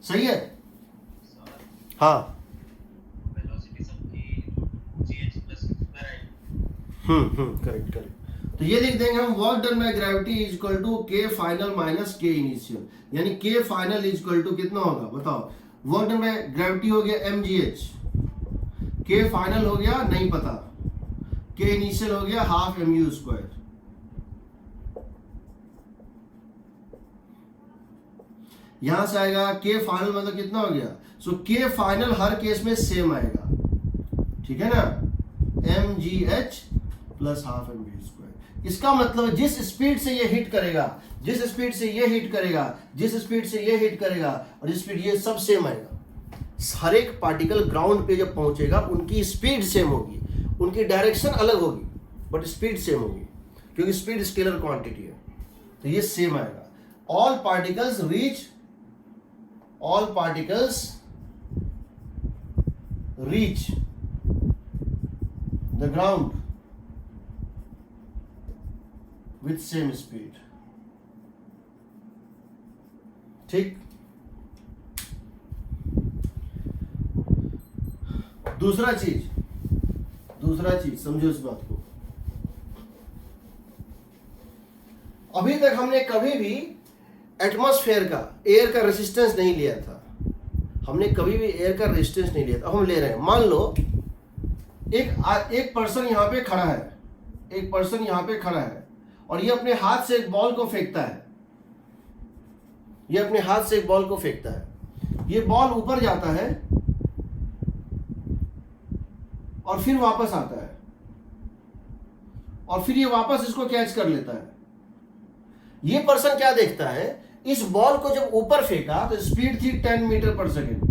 सही है? हाँ, वेलोसिटी सबकी gh प्लस स्क्वायर है। करेक्ट। तो ये लिख देंगे हम, work done by gravity is equal to K final minus K initial, यानी K final is equal to कितना होगा बताओ। वर्क डन बाय ग्रेविटी हो गया mgh, के फाइनल हो गया नहीं पता, के इनिशियल हो गया हाफ mu स्क्वायर। यहां से आएगा के फाइनल, मतलब कितना हो गया? सो के फाइनल हर केस में सेम आएगा, ठीक है ना, mgh plus half mu square. इसका मतलब जिस स्पीड से ये हिट करेगा, जिस स्पीड से ये हिट करेगा, जिस स्पीड से ये हिट करेगा, और जिस स्पीड, ये सब सेम आएगा। हर एक पार्टिकल ग्राउंड पे जब पहुंचेगा उनकी स्पीड सेम होगी, उनकी डायरेक्शन अलग होगी, बट स्पीड सेम होगी, क्योंकि स्पीड स्केलर क्वांटिटी है। तो ये सेम आएगा। All particles reach the ground with same speed. ठीक। दूसरा चीज समझो इस बात को। अभी तक हमने कभी भी एटमॉस्फेयर का, एयर का रेजिस्टेंस नहीं लिया था। हमने कभी भी एयर का रेजिस्टेंस नहीं लिया था। अब हम ले रहे हैं। मान लो एक पर्सन यहां पे खड़ा है, एक पर्सन यहां पे खड़ा है, और ये अपने हाथ से एक बॉल को फेंकता है, ये अपने हाथ से एक बॉल को फेंकता है। ये बॉल ऊपर जाता है और फिर वापस आता है, और फिर ये वापस इसको कैच कर लेता है। ये पर्सन क्या देखता है, इस बॉल को जब ऊपर फेंका तो स्पीड थी 10 मीटर पर सेकेंड,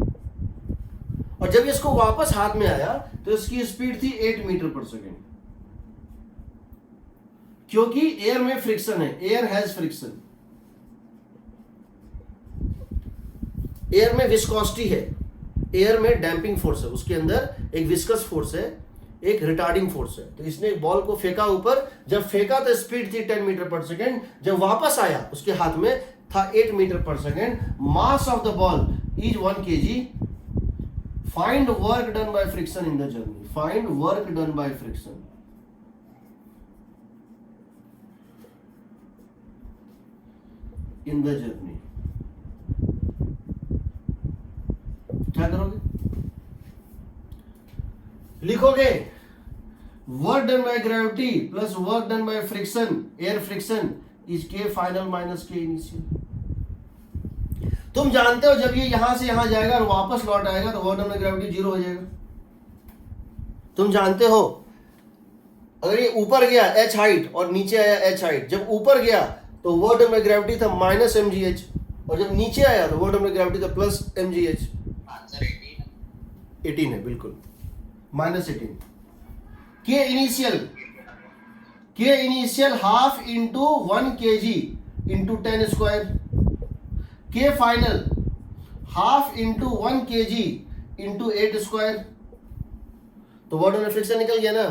और जब इसको वापस हाथ में आया तो इसकी स्पीड थी 8 मीटर पर सेकेंड। क्योंकि एयर में फ्रिक्शन है, एयर हैज फ्रिक्शन, एयर में विस्कोसिटी है, एयर में डैम्पिंग फोर्स है, उसके अंदर एक विस्कस फोर्स है, एक रिटार्डिंग फोर्स है। तो इसने एक बॉल को फेंका ऊपर, जब फेंका तो स्पीड थी 10 मीटर पर सेकेंड, जब वापस आया उसके हाथ में था 8 मीटर पर second. Mass of the ball is 1 kg। Find work done by friction in the journey. Find work done by friction in the journey. क्या करोगे? लिखोगे work done by gravity plus work done by friction, air friction, is के final minus K initial. तुम जानते हो जब ये यहां से यहां जाएगा और वापस लौट आएगा तो वर्ड ऑफ ग्रेविटी जीरो हो जाएगा। तुम जानते हो अगर ये ऊपर गया h हाइट और नीचे आया h हाइट, जब ऊपर गया तो वर्ड ऑफ ग्रेविटी था माइनस mgh और जब नीचे आया तो वर्ड ऑफ ग्रेविटी था प्लस mgh। आंसर 18 है बिल्कुल, -18। K initial half into 1 kg into 10 square, K final half into 1 kg into 8 square. तो वर्ड में फ्रिक्शन निकल गया ना,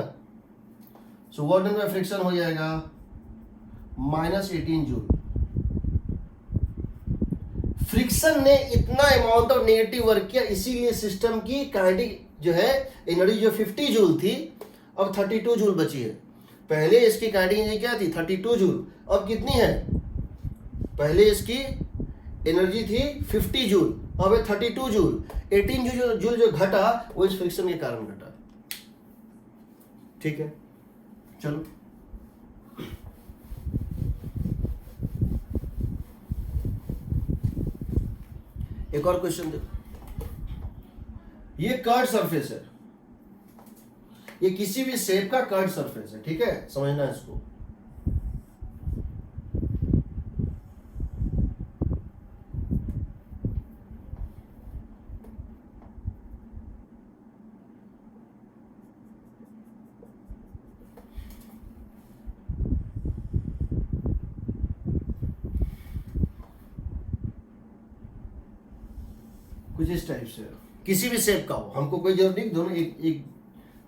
सो वर्ड में फ्रिक्शन हो जाएगा -18 जूल। फ्रिक्शन ने इतना अमाउंट ऑफ नेगेटिव वर्क किया, इसीलिए सिस्टम की काइनेटिक जो है एनर्जी जो 50 जूल थी अब 32 जूल बची है। पहले इसकी काइनेटिक एनर्जी क्या थी 32 जूल, अब कितनी है, पहले इसकी एनर्जी थी 50 जूल अब है 32 जूल। 18 जूल जो घटा वो इस फ्रिक्शन के कारण घटा। ठीक है, चलो एक और क्वेश्चन देखो। ये कर्व सरफेस है, ये किसी भी शेप का कर्व सरफेस है, ठीक है, समझना इसको। कुछ इस टाइप से किसी भी शेप का हो, हमको कोई जरूरत नहीं दोनों एक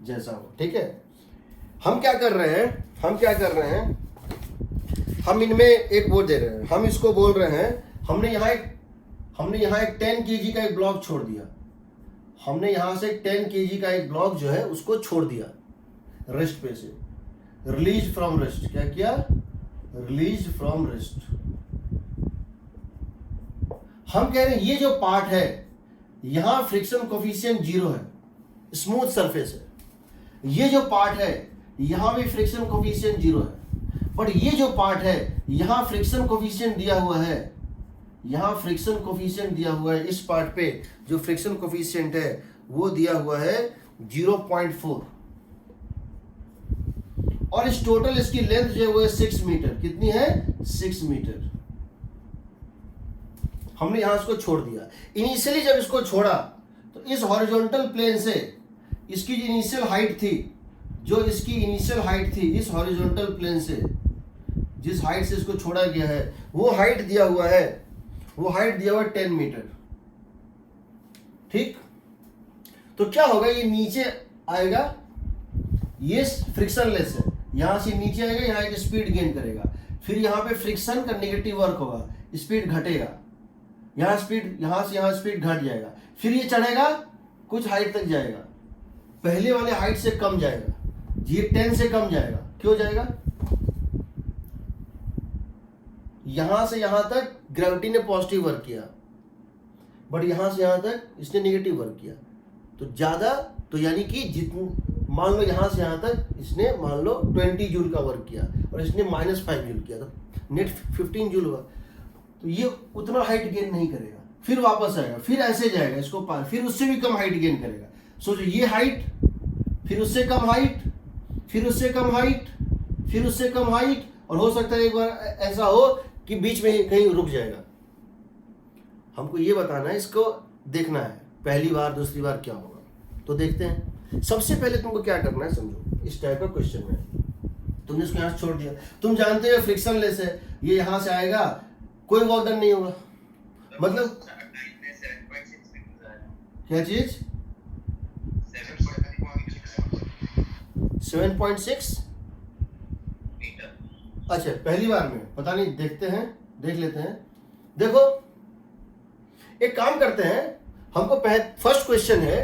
जैसा हो, ठीक है। हम क्या कर रहे हैं, हम इनमें एक वो दे रहे हैं, हम इसको बोल रहे हैं हमने यहाँ एक 10 kg का एक ब्लॉक छोड़ दिया, हमने यहाँ से 10 kg का एक ब्लॉक जो है उसको छोड़ दिया रेस्ट पे से, रिलीज फ्रॉम रेस्ट। क्या किया, रिलीज फ्रॉम रेस्ट। हम कह रहे हैं ये जो पार्ट है यहां फ्रिक्शन कोफिशिएंट 0 है, स्मूथ सरफेस है। ये जो पार्ट है यहां भी फ्रिक्शन कोफिशिएंट 0 है, बट ये जो पार्ट है यहां फ्रिक्शन कोफिशिएंट दिया हुआ है, यहां फ्रिक्शन कोफिशिएंट दिया हुआ है। इस पार्ट पे जो फ्रिक्शन कोफिशिएंट है वो दिया हुआ है 0.4 और इस टोटल इसकी लेंथ जो है वो है 6 मीटर। कितनी है, 6 मीटर। हमने यहां इसको छोड़ दिया। इनिशियली जब इसको छोड़ा तो इस हॉरिजॉन्टल प्लेन से इसकी जो इनिशियल हाइट थी, इस हॉरिजॉन्टल प्लेन से जिस हाइट से इसको छोड़ा गया है वो हाइट दिया हुआ है 10 मीटर। ठीक, तो क्या होगा, ये नीचे आएगा, ये फ्रिक्शनलेस है, यहां से नीचे आएगा, यहां एक स्पीड गेन करेगा, फिर यहां पे फ्रिक्शन का नेगेटिव वर्क होगा, स्पीड घटेगा, यहां से यहां स्पीड घट जाएगा, फिर ये चढ़ेगा कुछ हाइट तक जाएगा, पहले वाले हाइट से कम जाएगा, ये 10 से कम जाएगा। क्यों जाएगा, यहां से यहां तक ग्रेविटी ने पॉजिटिव वर्क किया, बट यहां से यहां तक इसने नेगेटिव वर्क किया, तो ज्यादा, तो यानी कि जितने मान लो यहां से यहां तक इसने मान लो 20 जूल का वर्क किया और इसने -5 जूल किया, तो नेट 15 जूल हुआ, तो ये उतना हाइट गेन नहीं करेगा, फिर वापस आएगा, फिर ऐसे जाएगा इसको पार, फिर उससे भी कम हाइट गेन करेगा। सोचो, ये हाइट, फिर उससे कम हाइट, फिर उससे कम हाइट, फिर उससे कम हाइट, और हो सकता है एक बार ऐसा हो कि बीच में कहीं रुक जाएगा। हमको ये बताना है, इसको देखना है पहली बार दूसरी बार क्या होगा, तो देखते हैं। सबसे पहले तुमको क्या करना है, समझो, इस टाइप का क्वेश्चन में तुमने इसको यहाँ छोड़ दिया, तुम जानते हो फ्रिक्शनलेस है, ये यहाँ से आएगा, कोई वर्क डन नहीं होगा, मतलब क्या चीज 7.6 अच्छा, पहली बार में पता नहीं, देखते हैं, देख लेते हैं। देखो, एक काम करते हैं, हमको फर्स्ट क्वेश्चन है,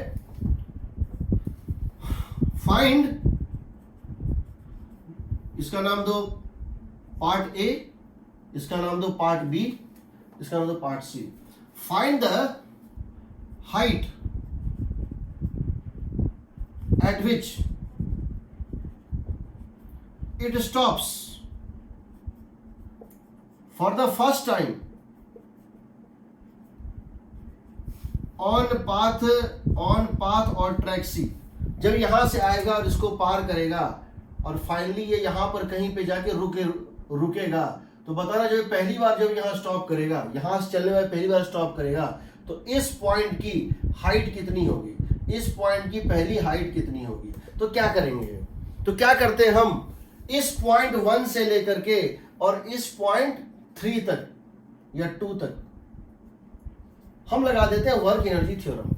फाइंड, इसका नाम दो पार्ट ए, इसका नाम दो पार्ट बी, इसका नाम दो part C. Find the height at which it stops for the first time on path और ट्रैक सी, जब यहां से आएगा और इसको पार करेगा और फाइनली ये यहां पर कहीं पे जाके रुकेगा, तो बताना जब पहली बार जब यहां स्टॉप करेगा, यहां से चलने वाले पहली बार स्टॉप करेगा, तो इस पॉइंट की हाइट कितनी होगी, इस पॉइंट की पहली हाइट कितनी होगी। तो क्या करेंगे, तो क्या करते हैं हम, इस पॉइंट 1 से लेकर के और इस पॉइंट 3 तक या 2 तक हम लगा देते हैं वर्क एनर्जी थ्योरम।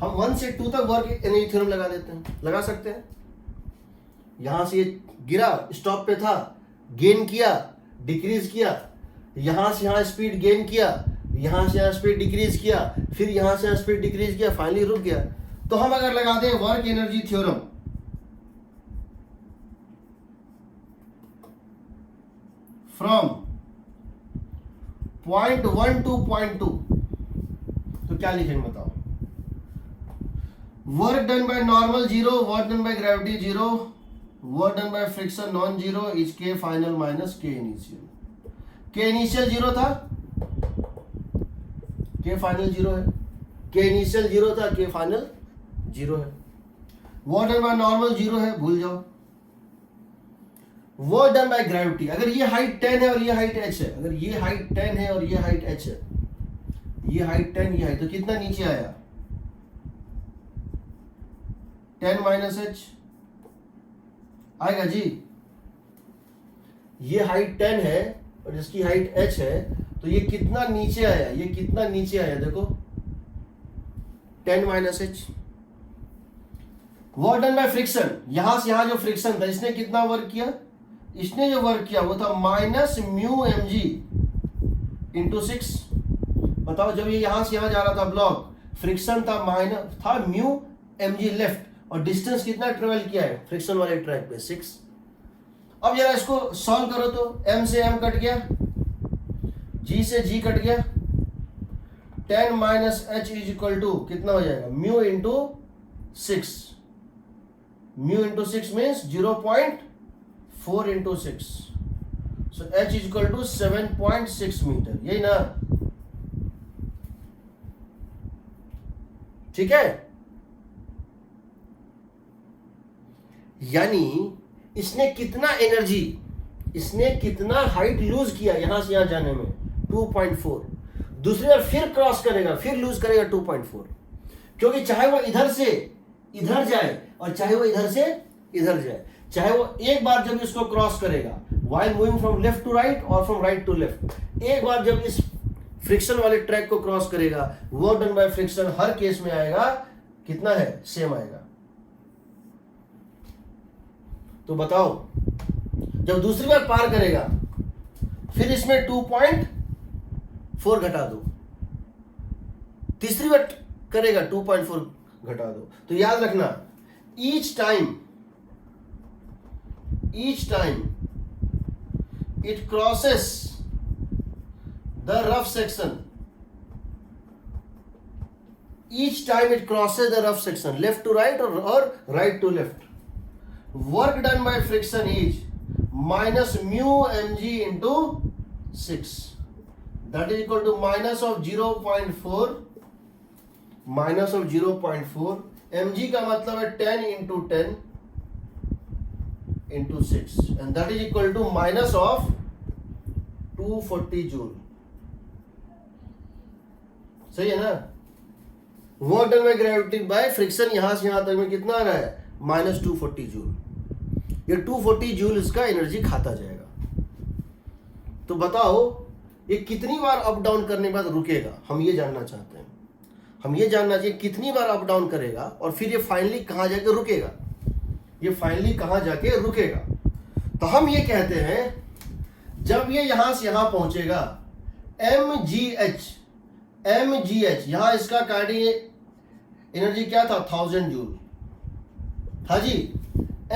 हम 1 से 2 तक वर्क एनर्जी थ्योरम लगा देते हैं, लगा सकते हैं। यहां से ये गिरा, स्टॉप पे था, गेन किया, डिक्रीज किया, यहां से यहां स्पीड गेन किया, यहां से यहां स्पीड डिक्रीज किया, फिर यहां से यहां स्पीड डिक्रीज किया, फाइनली रुक गया। तो हम अगर लगा दें work energy theorem from point 1 two point 2, तो क्या लिखेंगे बताओ। Work done by normal 0, work done by gravity 0, work done by friction non 0 is के फाइनल माइनस के इनिशियल। के इनिशियल 0 था, के फाइनल 0 है, के इनिशियल 0 था, के फाइनल 0 है। वर्क डन बाय नॉर्मल 0 है, भूल जाओ। वर्क डन बाय ग्रेविटी, अगर ये हाइट 10 है और ये हाइट h है, अगर ये हाइट 10 है और ये हाइट h है, ये हाइट 10 ये हाइट, तो कितना नीचे आया, 10 माइनस h आएगा जी। ये हाइट 10 है और इसकी हाइट h है, तो ये कितना नीचे आया, ये कितना नीचे आया, देखो 10 minus h। Work done by friction, यहां से यहां जो फ्रिक्शन था, इसने कितना वर्क किया, इसने जो वर्क किया वो था माइनस म्यू mg इंटू 6। बताओ जब ये यहां से यहां जा रहा था ब्लॉक, फ्रिक्शन था माइनस था म्यू mg लेफ्ट, और डिस्टेंस कितना ट्रेवल किया है फ्रिक्शन वाले ट्रैक पे 6। अब जरा इसको सॉल्व करो तो m से m कट गया, g से g कट गया, 10 minus h is equal to कितना हो जाएगा, mu into 6। Mu into 6 means 0.4 into 6, so h is equal to 7.6 metre, यही ना, ठीक है। यानी इसने कितना एनर्जी, इसने कितना हाइट लूज किया यहां से यहां जाने में, 2.4। दूसरी बार फिर क्रॉस करेगा, फिर लूज करेगा 2.4, क्योंकि चाहे वो इधर से इधर जाए और चाहे वो इधर से इधर जाए, चाहे वो एक बार जब इसको क्रॉस करेगा while moving from left to right और फ्रॉम राइट टू लेफ्ट, एक बार जब इस फ्रिक्शन वाले ट्रैक को क्रॉस करेगा, work done by friction her case में आएगा कितना है, सेम आएगा। तो बताओ जब दूसरी बार पार करेगा फिर इसमें 2.4 घटा दो, तीसरी बार करेगा 2.4 घटा दो। तो याद रखना each time it crosses the rough section, each time it crosses the rough section left to right और right to left, work done by friction is minus mu mg into 6, that is equal to minus of 0.4, minus of 0.4, mg का मतलब है 10 into 10 into 6, and that is equal to minus of 240 joule। सही है ना। Work done by gravity bye friction यहां से यहां तक में कितना आ रहा है, माइनस 240 जूल। ये 240 जूल इसका एनर्जी खाता जाएगा। तो बताओ ये कितनी बार अप डाउन करने के बाद रुकेगा, हम ये जानना चाहते हैं। हम ये जानना चाहिए कितनी बार अप डाउन करेगा और फिर ये फाइनली कहां जाके रुकेगा, ये फाइनली कहां जाके रुकेगा। तो हम ये कहते हैं जब ये यहां से यहां पहुंचेगा mgh, यहां इसका काइनेटिक एनर्जी क्या था, 1000 जूल था जी।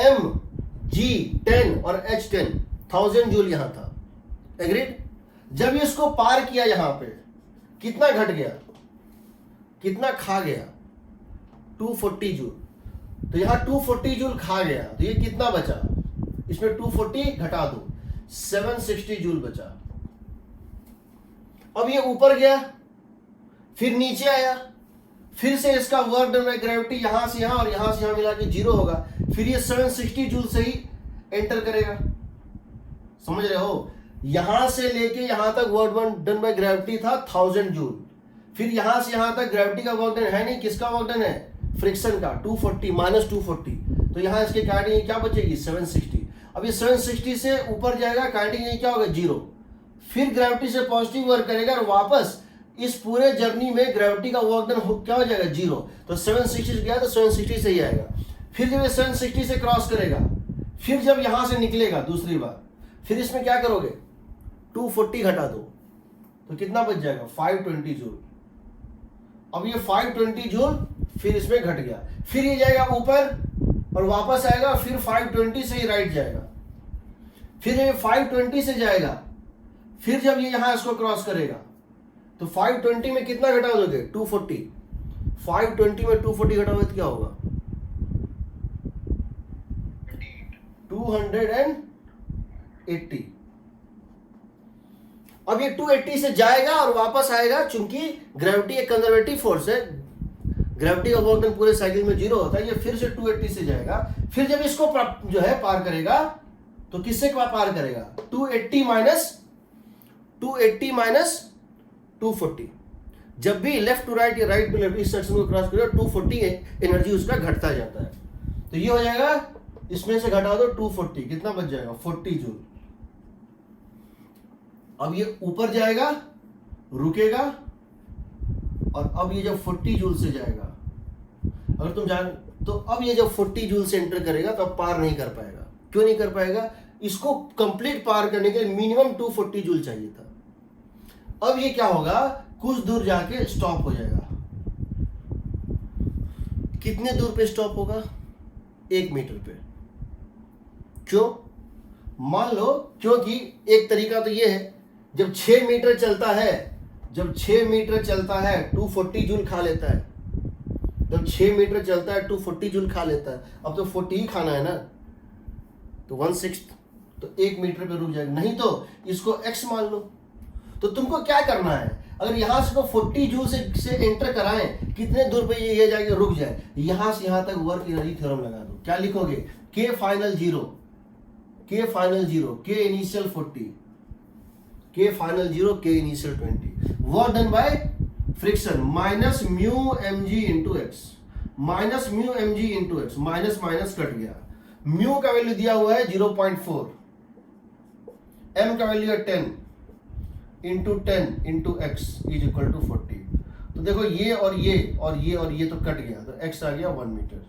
mg10 और h10 1000 जूल यहां था, एग्रीड। जब ये इसको पार किया यहां पे कितना घट गया, कितना खा गया, 240 जूल। तो यहां 240 जूल खा गया, तो ये कितना बचा, इसमें 240 घटा दो, 760 जूल बचा। अब ये ऊपर गया फिर नीचे आया, फिर से इसका वर्क डन बाय ग्रेविटी यहां से यहां और यहां से यहां मिला के 0 होगा, फिर ये 760 जूल से ही एंटर करेगा। समझ रहे हो? यहां से लेके यहां तक वर्क डन बाय ग्रेविटी था 1000 जूल, फिर यहां से यहां तक ग्रेविटी का वर्क डन है नहीं, किसका वर्क डन है? फ्रिक्शन का, 240 माइनस 240, तो यहां इसके काइनेटिक क्या बचेगी? 760। अब ये 760 से ऊपर जाएगा, काइनेटिक क्या होगा? 0। फिर ग्रेविटी से पॉजिटिव वर्क करेगा और वापस इस पूरे जर्नी में ग्रेविटी का वर्क डन क्या हो जाएगा? 0। तो 760 से गया तो 760 से ही आएगा। फिर जब ये 760 से क्रॉस करेगा, फिर जब यहां से निकलेगा दूसरी बार, फिर इसमें क्या करोगे? 240 घटा दो तो कितना बच जाएगा? 520 जूल। अब ये 520 जूल फिर इसमें घट गया, फिर ये जाएगा ऊपर और वापस आएगा, फिर 520 से ही राइट जाएगा, फिर ये 520 से जाएगा, फिर जब ये यहां इसको क्रॉस करेगा तो 520 में कितना घटा दोगे? 240। 520 में 240 घटाओगे तो क्या होगा? 280। अब ये 280 से जाएगा और वापस आएगा, चूंकि ग्रेविटी एक कंजर्वेटिव फोर्स है, ग्रेविटी का वर्क डन पूरे साइकिल में 0 होता है, ये फिर से 280 से जाएगा, फिर जब इसको जो है पार करेगा तो किससे पार करेगा? 280 माइनस 240। जब भी लेफ्ट टू राइट या राइट टू लेफ्ट इस सेक्शन को क्रॉस करेगा 240 एनर्जी उसका घटता जाता है। तो ये हो जाएगा, इसमें से घटा दो 240, कितना बच जाएगा? 40 जूल। अब ये ऊपर जाएगा, रुकेगा, और अब ये जब 40 जूल से जाएगा, अगर तुम जान तो अब ये जब 40 जूल से एंटर करेगा तो अब पार नहीं कर पाएगा। क्यों नहीं कर पाएगा? इसको कंप्लीट पार करने के लिए मिनिमम 240 जूल चाहिए था। अब ये क्या होगा? कुछ दूर जाके स्टॉप हो जाएगा। कितने दूर पे स्टॉप होगा? 1 मीटर पे। क्यों? मान लो, क्योंकि एक तरीका तो ये है, जब 6 मीटर चलता है, जब 6 मीटर चलता है 240 जूल खा लेता है, जब 6 मीटर चलता है 240 जूल खा लेता है। अब तो 40 ही खाना है ना, तो 1/6, तो 1 मीटर पे रुक जाएगा। नहीं तो इसको x मान लो। तो तुमको क्या करना है? अगर यहां से 40 जूल से एंटर कराएं, कितने दूर पे ये जाके रुक जाए, यहां से यहां तक वर्क एनर्जी थ्योरम लगा दो। क्या लिखोगे? K final 0, K final 0, K initial 40, K final 0, K initial 20। Work done by friction minus mu mg into x, minus mu mg into x, minus minus कट गया। म्यू का वैल्यू दिया हुआ है 0.4, m का वैल्यू है 10 into 10 into x is equal to 40। तो देखो ये और ये और ये और ये तो कट गया, तो x आ गया 1 मीटर।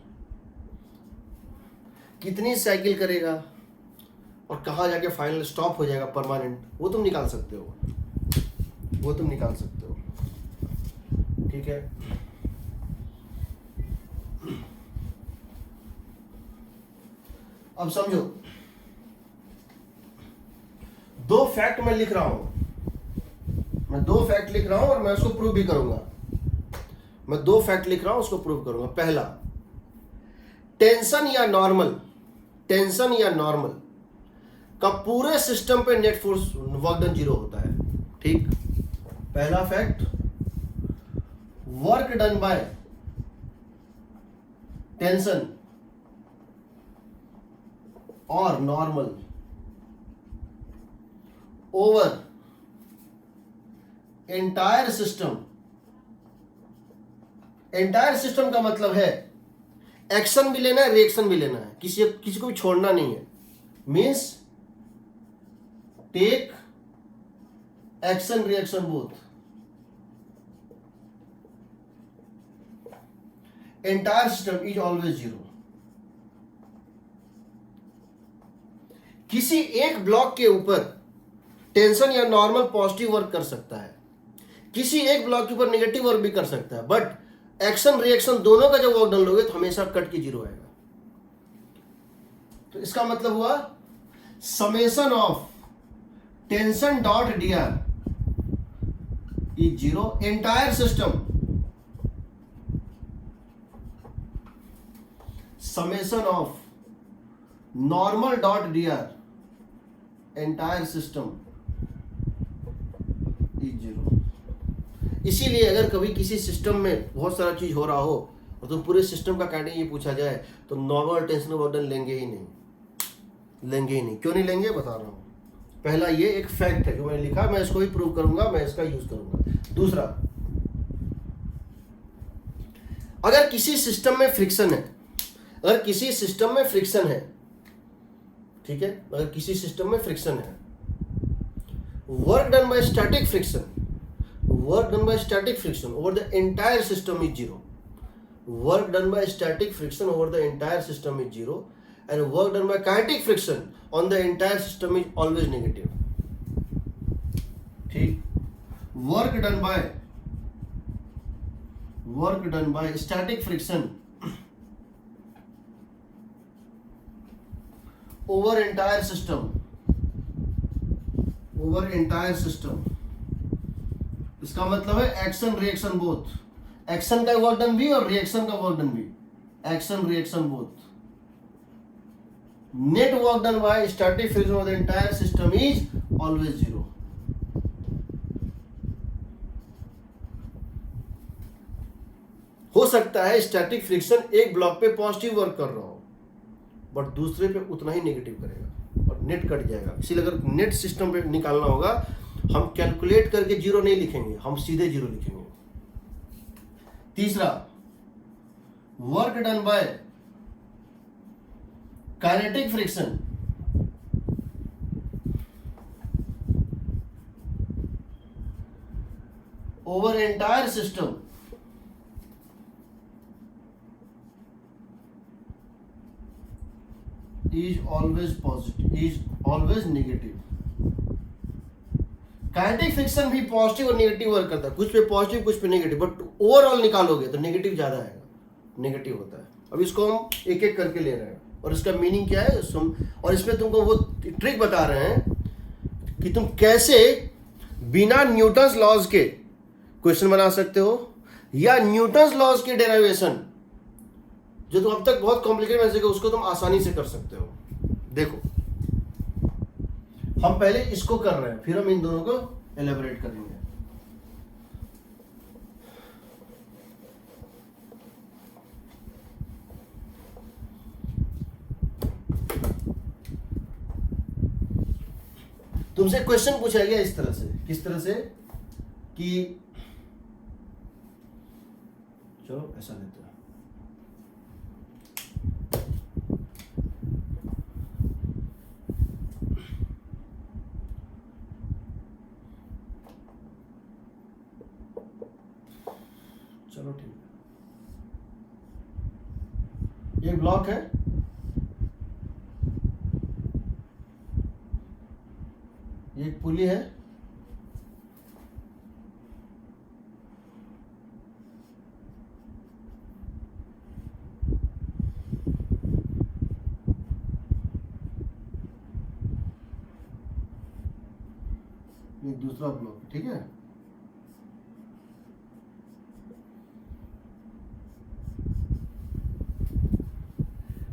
कितनी साइकिल करेगा और कहाँ जाके फाइनल स्टॉप हो जाएगा परमानेंट, वो तुम निकाल सकते हो, वो तुम निकाल सकते हो। ठीक है, अब समझो, 2 फैक्ट मैं लिख रहा हूं, मैं 2 फैक्ट लिख रहा हूं और मैं उसको प्रूव भी करूंगा। मैं 2 फैक्ट लिख रहा हूं, उसको प्रूव करूंगा। पहला, टेंशन या नॉर्मल का पूरे सिस्टम पे नेट फोर्स वर्क डन 0 होता है। ठीक, पहला fact, work done by tension और normal over entire system. Entire system का मतलब है एक्शन भी लेना है, रिएक्शन भी लेना है, किसी को भी छोड़ना नहीं है। Means take action reaction both. Entire system is always 0। किसी एक ब्लॉक के ऊपर टेंशन या नॉर्मल पॉजिटिव वर्क कर सकता है, किसी एक ब्लॉक के ऊपर नेगेटिव वर्क भी कर सकता है, बट एक्शन रिएक्शन दोनों का जब वर्क डन लोगे तो हमेशा कट के 0 आएगा। तो इसका मतलब हुआ summation of tension dot dr is 0, entire system summation of normal dot dr entire system is 0। इसीलिए अगर कभी किसी सिस्टम में बहुत सारा चीज हो रहा हो और तो पूरे सिस्टम का काइंड ये पूछा जाए तो नॉर्मल टेंशनल वर्क डन लेंगे ही नहीं, लेंगे ही नहीं। क्यों नहीं लेंगे बता रहा हूँ। पहला ये एक फैक्ट है जो मैंने लिखा, मैं इसको ही प्रूव करूंगा, मैं इसका यूज करूंगा। दूसरा, अगर किसी सिस्टम में फ्रिक्शन है, अगर किसी सिस्टम में फ्रिक्शन है, ठीक है, अगर किसी सिस्टम में फ्रिक्शन है, work done bye static friction, work done bye static friction over the entire system is zero, work done bye static friction over the entire system is zero and work done by kinetic friction on the entire system is always negative. ठीक, work done by static friction over entire system, इसका मतलब है action reaction both, action का work done भी और reaction का work done भी, action reaction both. Net work done by static friction of the entire system is always zero. हो सकता है स्टैटिक फ्रिक्शन एक ब्लॉक पे पॉजिटिव वर्क कर रहा हो बट दूसरे पे उतना ही नेगेटिव करेगा और नेट कट जाएगा। इसीलिए अगर नेट सिस्टम पे निकालना होगा हम कैलकुलेट करके जीरो नहीं लिखेंगे, हम सीधे जीरो लिखेंगे। तीसरा, work done bye kinetic friction over entire system is always positive, is always negative. Kinetic friction भी पॉजिटिव और नेगेटिव वर्क करता है, कुछ पे पॉजिटिव कुछ पे नेगेटिव, बट ओवरऑल निकालोगे तो नेगेटिव ज्यादा आएगा, नेगेटिव होता है। अब इसको हम एक एक करके ले रहे हैं और इसका मीनिंग क्या है और इसमें तुमको वो ट्रिक बता रहे हैं कि तुम कैसे बिना न्यूटन्स लॉज के क्वेश्चन बना सकते हो या न्यूटन्स लॉज के डेरिवेशन जो तुम अब तक बहुत कॉम्प्लिकेटेड मैसेज उसको तुम आसानी से कर सकते हो। देखो हम पहले इसको कर रहे हैं, फिर हम इन दोनों को एलेबोरेट करेंगे। तुमसे क्वेश्चन पूछा गया इस तरह से, किस तरह से कि चलो ऐसा लेते हैं, चलो ठीक है, ये ब्लॉक है, ये एक पुली है, ये दूसरा ब्लॉक, ठीक है।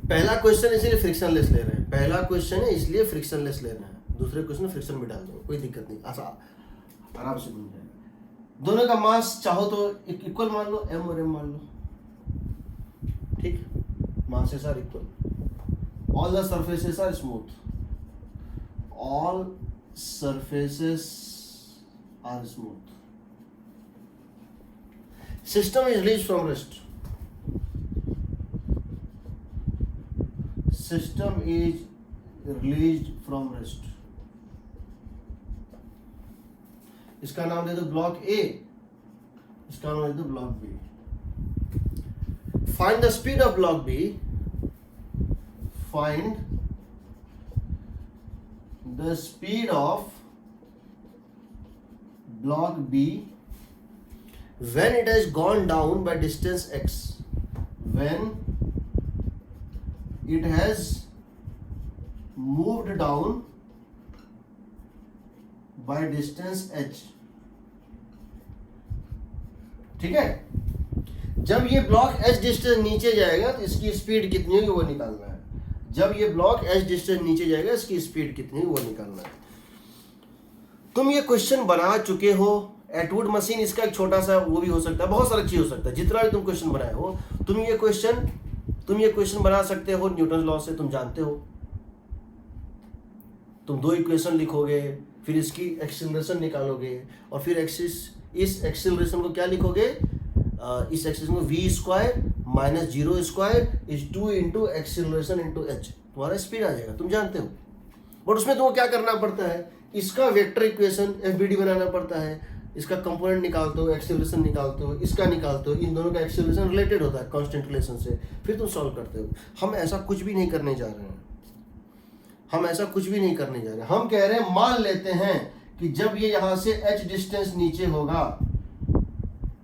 पहला क्वेश्चन इसलिए फ्रिक्शनलेस ले रहे हैं, पहला क्वेश्चन है इसलिए फ्रिक्शनलेस ले रहे हैं, दूसरे क्वेश्चन में फ्रिक्शन भी डाल दो, कोई दिक्कत नहीं, आराम से बन जाएगा। दोनों का मास चाहो तो इक्वल मान लो, m और m मान लो, ठीक, masses are equal, all the surfaces are smooth, all surfaces are smooth, system is released from rest, system is released from rest। इसका नाम दे दो ब्लॉक ए, इसका नाम दे दो block B. Find the speed of block B, find the speed of block B when it has gone down by distance x, when it has moved down by distance h, ठीक है। जब ये block h distance नीचे जाएगा तो इसकी speed कितनी होगी वो निकालना है, जब ये ब्लॉक h डिस्टेंस नीचे जाएगा इसकी स्पीड कितनी होगी वो निकालना है। तुम ये क्वेश्चन बना चुके हो एटवुड मशीन इसका एक छोटा सा वो भी हो सकता है, बहुत सारा चीज हो सकता है। जितना भी तुम क्वेश्चन बनाए हो, तुम ये क्वेश्चन बना सकते हो न्यूटन लॉ से, तुम जानते हो। तुम 2 इक्वेशन लिखोगे, फिर इसकी एक्सेलरेशन निकालोगे, और फिर इस एक्सेलरेशन को क्या लिखोगे, इस एक्सेलरेशन को v square minus 0 square is 2 into acceleration into h, तुम्हारा स्पीड आ जाएगा, तुम जानते हो। बट उसमें तुमको क्या करना पड़ता है, इसका वेक्टर इक्वेशन FBD बनाना पड़ता है, इसका कंपोनेंट निकालते हो, एक्सेलरेशन निकालते हो, इसका निकालते हो, इन दोनों का एक्सेलरेशन रिलेटेड होता है कांस्टेंट रिलेशन से, फिर तुम सॉल्व करते हो। हम ऐसा कुछ भी नहीं करने जा रहे हैं, हम कह रहे हैं मान लेते हैं कि जब ये यहां से h डिस्टेंस नीचे होगा,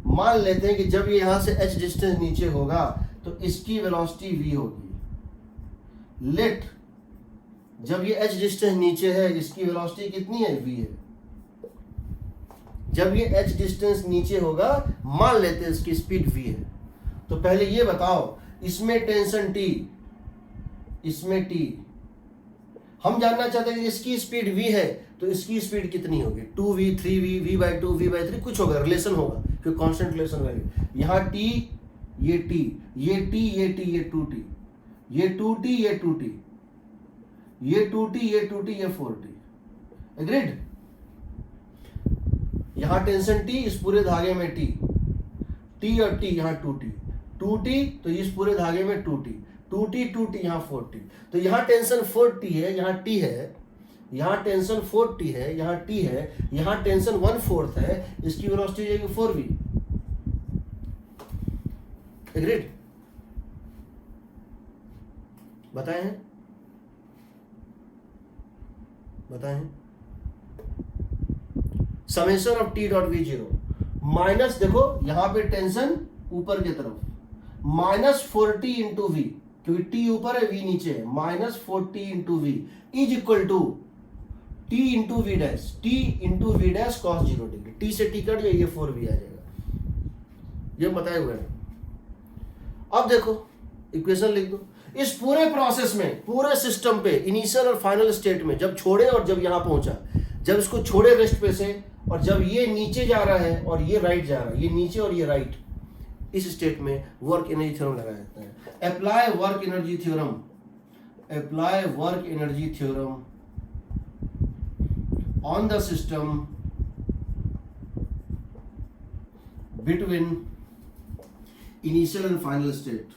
मान लेते हैं कि जब ये यहां से h डिस्टेंस नीचे होगा तो इसकी वेलोसिटी v होगी। लेट जब ये h डिस्टेंस नीचे है, इसकी वेलोसिटी कितनी है, v है। जब ये h डिस्टेंस नीचे होगा, मान लेते हैं इसकी स्पीड v है। तो पहले ये बताओ, इसमें टेंशन T, इसमें T, हम जानना चाहते हैं कि इसकी स्पीड v है तो इसकी स्पीड कितनी होगी, 2v, 3v, v/2, v/3 कुछ होगा, रिलेशन होगा, क्योंकि कांस्टेंट रिलेशन वैल्यू। यहाँ t, ये t, ये t, ये t, ये 2t, ये 2t, ये 2t, ये 2t, ये 2t, ये 4t। एग्रीड? यहाँ टेंशन T, इस पूरे धागे में T और T, यहाँ 2t तो इस पूरे धागे में 2t, यहाँ 4t। तो यहाँ टेंशन 4t है, यहाँ t है, यहाँ टेंशन 4t है, यहाँ t है, यहाँ टेंशन 1/4 है, इसकी वेलोसिटी जाएगी 4v। एग्रीड? बताए हैं? Summation of t dot v 0 minus, देखो यहाँ पे टेंशन ऊपर की तरफ, माइनस 4t इंटू v, क्योंकि t ऊपर है v नीचे है, minus 4t into v is equal to t into v dash, t into v dash cos 0 degree. t से t कट जाए, ये 4v आ जाएगा, ये बताए हुए हैं। अब देखो इक्वेशन लिख दो। इस पूरे प्रोसेस में, पूरे सिस्टम पे, इनिशियल और फाइनल स्टेट में, जब छोड़े और जब यहां पहुंचा, जब इसको छोड़े रेस्ट पे से, और जब ये नीचे जा रहा है और ये राइट जा रहा है, ये नीचे और ये राइट, इस स्टेट में वर्क एनर्जी थ्योरम लगाया जाता है। Apply work energy theorem on the system between initial and final state.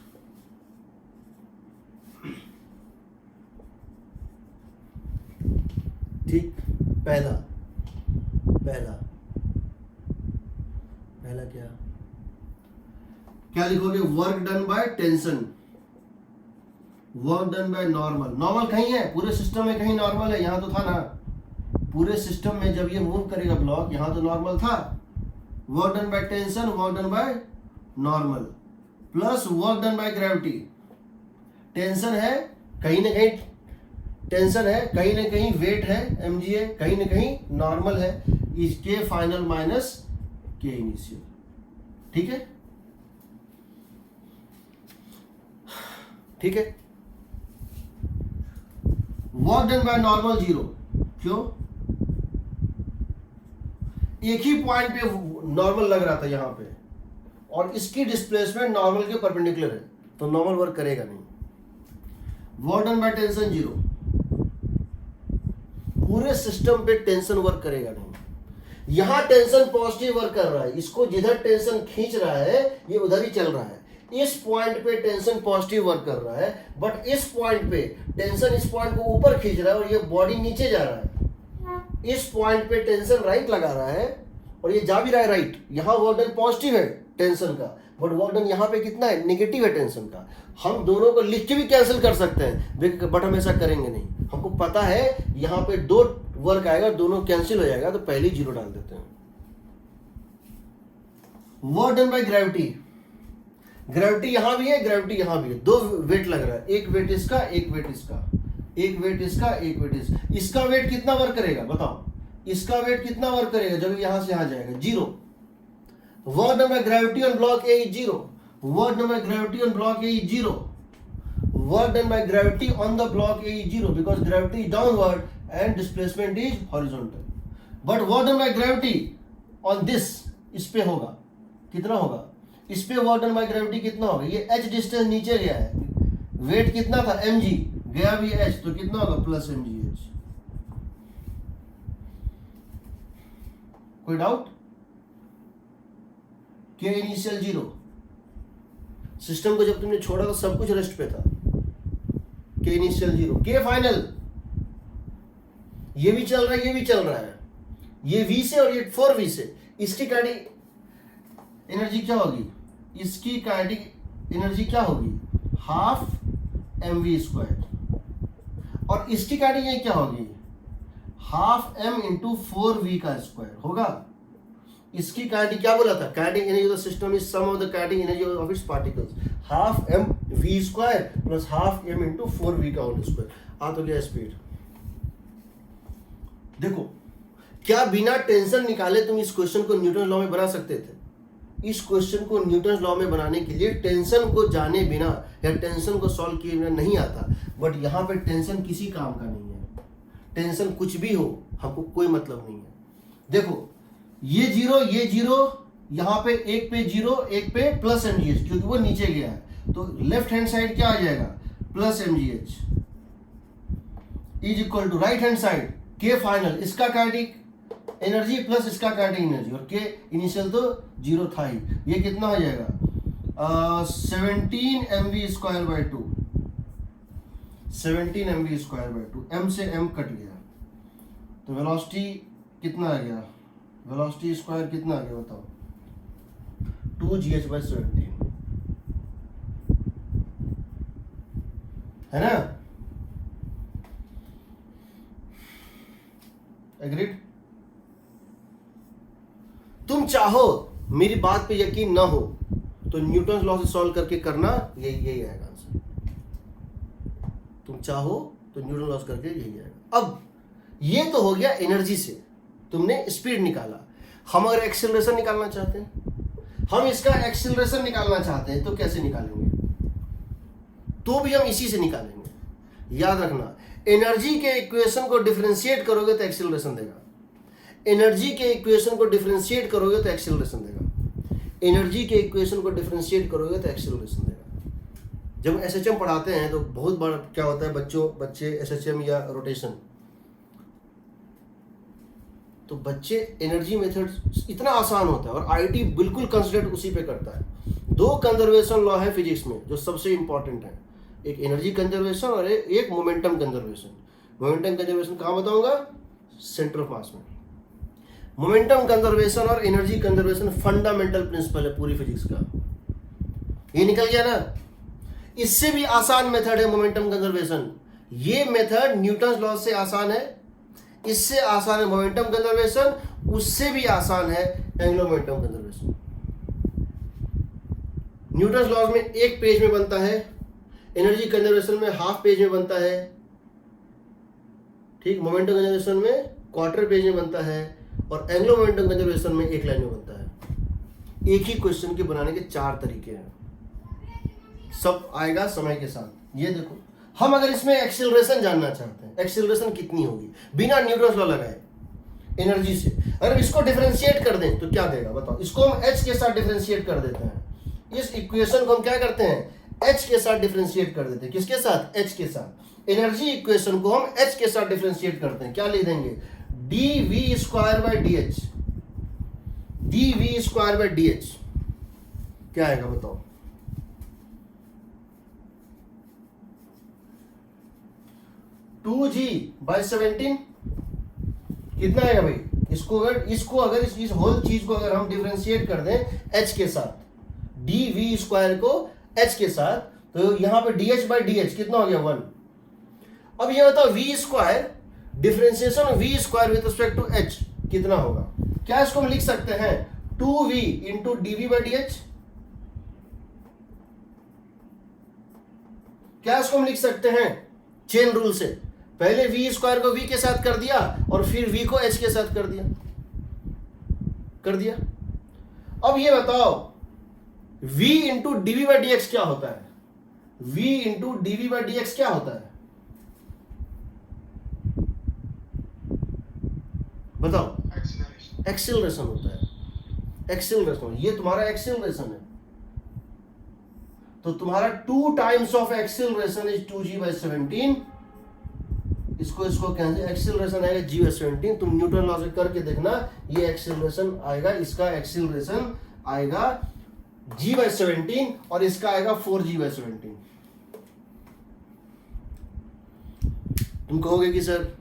ठीक, पहला क्या लिखोगे, work done by tension, work done by normal कहीं है पूरे सिस्टम में, कहीं नॉर्मल है, यहां तो था ना पूरे सिस्टम में, जब ये मूव करेगा ब्लॉक, यहां तो नॉर्मल था। Work done by tension, work done by normal, plus work done by gravity. Tension है कहीं ना कहीं, टेंशन है कहीं ना कहीं, वेट है mg है कहीं ना कहीं, नॉर्मल है, इज के फाइनल माइनस के इनिशियल। ठीक है, वर्क डन बाय नॉर्मल 0, क्यों, एक ही पॉइंट पे नॉर्मल लग रहा था यहां पे, और इसकी डिस्प्लेसमेंट नॉर्मल के परपेंडिकुलर है, तो नॉर्मल वर्क करेगा नहीं। वर्क डन बाय टेंशन 0, पूरे सिस्टम पे टेंशन वर्क करेगा नहीं। यहां टेंशन पॉजिटिव वर्क कर रहा है, इसको जिधर टेंशन खींच रहा है ये उधर ही चल रहा है। इस पॉइंट पे टेंशन पॉजिटिव वर्क कर रहा है, बट इस पॉइंट पे टेंशन इस पॉइंट को ऊपर खींच रहा है और ये बॉडी नीचे जा रहा है। इस पॉइंट पे टेंशन राइट लगा रहा है और ये जा भी रहा है राइट। यहां वर्क डन पॉजिटिव है टेंशन का, बट वर्क डन यहां पे कितना है, नेगेटिव है टेंशन का। हम दोनों को लिख के भी कैंसिल कर सकते हैं, बट हम ऐसा करेंगे नहीं। हमको पता है यहां पे 2 वर्क आएगा, दोनों कैंसिल हो जाएगा, तो पहले 0 डाल देते हैं। Work done by gravity, gravity यहां भी है, ग्रेविटी यहां भी है, 2 वेट लग रहा है, एक वेट इसका, एक वेट इसका, एक वेट इसका, एक वेट इसका। इसका वेट कितना वर्क करेगा बताओ, इसका वेट कितना वर्क करेगा जब यहां से यहां जाएगा, 0। Work done by gravity on block A is 0, work done by gravity on block A is 0, work done by gravity on the block A is 0, because gravity is downward and displacement is horizontal. But what done by gravity on this, इस पे होगा कितना होगा, इस पे work done by gravity कितना होगा, ये h डिस्टेंस नीचे गया है, वेट कितना था mg, गया भी h, तो कितना होगा प्लस mgh। कोई डाउट? के इनिशियल 0, सिस्टम को जब तुमने छोड़ा तो सब कुछ रेस्ट पे था, के इनिशियल 0, के फाइनल, ये भी चल रहा है ये भी चल रहा है, ये v से और ये 4v से, इसकी काइनेटिक एनर्जी क्या होगी, इसकी काइनेटिक एनर्जी क्या होगी, हाफ mv स्क्वायर, और इसकी काइनेटिक ये क्या होगी, हाफ m इंटू 4v का स्क्वायर होगा। इसकी काइनेटिक क्या बोला था, kinetic energy of the system is sum of the kinetic energy of its particles, half m v square plus half m into 4v का होल स्क्वायर। आ तो गया speed. देखो क्या बिना टेंशन निकाले तुम इस क्वेश्चन को न्यूटन लॉ में बना सकते थे? इस क्वेश्चन को न्यूटन लॉ में बनाने के लिए टेंशन को जाने बिना या टेंशन को सॉल्व किए बिना नहीं आता, बट यहाँ पे टेंशन किसी काम का नहीं है, टेंशन कुछ भी हो हमको कोई मतलब नहीं है। देखो ये जीरो, यहाँ पे एक पे जीरो, एक पे प्लस mgh, क्योंकि वो नीचे गया है, तो लेफ्ट हैंड साइड क्या आ जाएगा, plus mgh is equal to right hand side के फाइनल, इसका काइनेटिक एनर्जी प्लस इसका काइनेटिक एनर्जी, और के इनिशियल तो 0 था ही, ये कितना हो जाएगा 17 mv square by 2, 17 mv square by 2, m से m कट गया, तो वेलोसिटी कितना आ गया, वेलोसिटी स्क्वायर कितना आ गया बताओ, 2gh/17 है ना, एग्रीड? तुम चाहो मेरी बात पे यकीन ना हो तो न्यूटन लॉ से सॉल्व करके करना, यही आएगा आंसर। तुम चाहो तो न्यूटन लॉ से करके यही आएगा। अब ये तो हो गया एनर्जी से, तुमने स्पीड निकाला। हम अगर एक्सेलरेशन निकालना चाहते हैं, हम इसका एक्सेलरेशन निकालना चाहते हैं तो कैसे निकालेंगे? तो भी हम इसी से निकालेंगे। याद रखना, एनर्जी के इक्वेशन को डिफरेंशिएट करोगे तो एक्सेलरेशन देगा, एनर्जी के इक्वेशन को डिफरेंशिएट करोगे तो एक्सेलरेशन देगा, एनर्जी के इक्वेशन को डिफरेंशिएट करोगे तो एक्सेलरेशन देगा। जब एसएचएम पढ़ाते हैं तो बहुत बार क्या होता है, बच्चे एसएचएम या रोटेशन, तो बच्चे एनर्जी मेथड इतना आसान होता है और आईटी बिल्कुल कंसंट्रेट उसी पे करता है। 2 कंजर्वेशन लॉ है फिजिक्स में जो सबसे इंपॉर्टेंट है, एक एनर्जी कंजर्वेशन और एक मोमेंटम कंजर्वेशन। मोमेंटम कंजर्वेशन कहाँ बताऊंगा, सेंटर ऑफ मास में। मोमेंटम कंजर्वेशन और एनर्जी कंजर्वेशन फंडामेंटल प्रिंसिपल है पूरी फिजिक्स का। ये निकल गया ना। इससे भी आसान मेथड है मोमेंटम कंजर्वेशन। ये मेथड न्यूटन लॉ से आसान है, इससे आसान है मोमेंटम कंजर्वेशन, उससे भी आसान है angular momentum conservation. Newton law में एक पेज में बनता है, एनर्जी कंजर्वेशन में हाफ पेज में बनता है, ठीक। मोमेंटम कंजर्वेशन में क्वार्टर पेज में बनता है और एंगुलर मोमेंटम कंजर्वेशन में एक लाइन में बनता है। एक ही क्वेश्चन के बनाने के 4 तरीके हैं, सब आएगा समय के साथ। ये देखो, हम अगर इसमें एक्सेलरेशन जानना चाहते हैं, एक्सेलरेशन कितनी होगी बिना न्यूटन लॉ लगाए एनर्जी से, अगर इसको डिफरेंशिएट कर दें तो क्या देगा बताओ। इसको हम h के साथ डिफरेंशिएट कर देते हैं, इस इक्वेशन को हम क्या करते हैं, h के साथ डिफरेंशिएट कर देते हैं। किसके साथ, h के साथ। एनर्जी इक्वेशन को हम h के साथ डिफरेंशिएट करते हैं, क्या लिख देंगे, dv square by dh, dv square by dh क्या आएगा बताओ। टू जी बाई 17 कितना आएगा भाई। इसको अगर इस होल चीज को अगर हम डिफरेंशिएट कर दें h के साथ, dv स्क्वायर को h के साथ, तो यहाँ पे dh बाई dh कितना हो गया 1। अब ये बताओ v square differentiation v square with respect to h कितना होगा। क्या इसको हम लिख सकते हैं 2v into dv by dh, क्या इसको हम लिख सकते हैं चेन रूल से, पहले v स्क्वायर को v के साथ कर दिया और फिर v को h के साथ कर दिया। अब ये बताओ v into dv by dx क्या होता है, v into dv by dx क्या होता है बताओ। एक्सेलरेशन होता है। एक्सेलरेशन, ये तुम्हारा एक्सेलरेशन है, तो तुम्हारा 2 times of acceleration is 2g/17, इसको कैंसिल, एक्सेलरेशन आएगा g/17, तुम न्यूटन लॉ से करके देखना, ये एक्सेलरेशन आएगा, इसका एक्सेलरेशन आएगा g/17 और इसका आएगा 4g/17। तुम कहोगे कि सर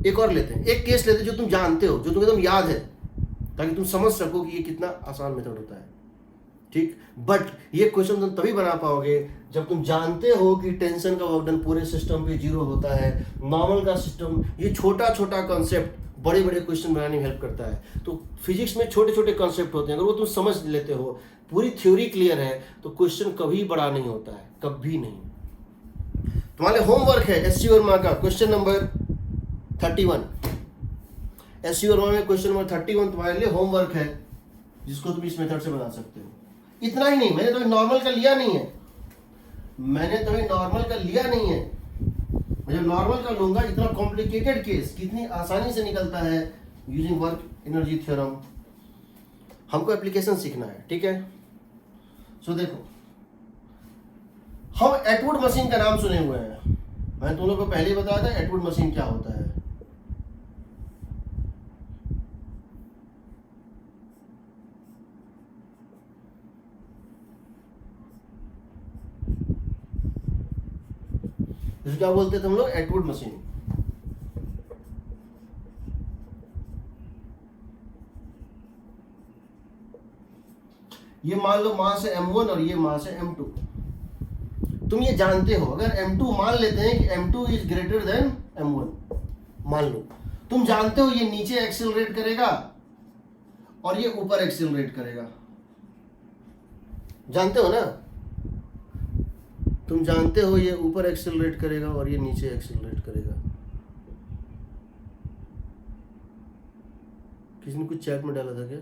एक और लेते हैं, एक केस लेते हैं जो तुम जानते हो, जो तुम्हें एकदम याद है, ताकि तुम समझ सको कि ये कितना आसान मेथड होता है, ठीक। बट ये क्वेश्चन तुम तभी बना पाओगे जब तुम जानते हो कि टेंशन का वर्क डन पूरे सिस्टम पे 0 होता है, नॉर्मल का सिस्टम, ये छोटा छोटा कॉन्सेप्ट बड़े बड़े क्वेश्चन बनाने में हेल्प करता है। तो फिजिक्स में छोटे छोटे कॉन्सेप्ट होते हैं, अगर वो तुम समझ लेते हो, पूरी थ्योरी क्लियर है, तो क्वेश्चन कभी बड़ा नहीं होता है, कभी नहीं। तुम्हारे होमवर्क है एससी वर्मा का क्वेश्चन नंबर 31, एससी वर्मा में क्वेश्चन नंबर 31 तुम्हारे लिए होमवर्क है, जिसको तुम इस मेथड से बना सकते हो। इतना ही नहीं, मैंने तो नॉर्मल का लिया नहीं है, मैं जब नॉर्मल का लूंगा, इतना कॉम्प्लिकेटेड केस कितनी आसानी से निकलता है यूजिंग वर्क एनर्जी थ्योरम। हमको एप्लीकेशन सीखना है, ठीक है। सो देखो, हम एटवुड मशीन का नाम सुने हुए हैं, मैंने तुम लोगों को पहले ही बताया था एटवुड मशीन क्या होता है। इसको क्या बोलते थे हम लोग, एटवुड मशीन। ये मान लो मास है m1 और ये मास है m2। तुम ये जानते हो, अगर m2 मान लेते हैं कि m2 is greater than m1, मान लो, तुम जानते हो ये नीचे एक्सेलरेट करेगा और ये ऊपर एक्सेलरेट करेगा, जानते हो ना, तुम जानते हो ये ऊपर एक्सेलरेट करेगा और ये नीचे एक्सेलरेट करेगा। किसी ने कुछ चैट में डाला था क्या?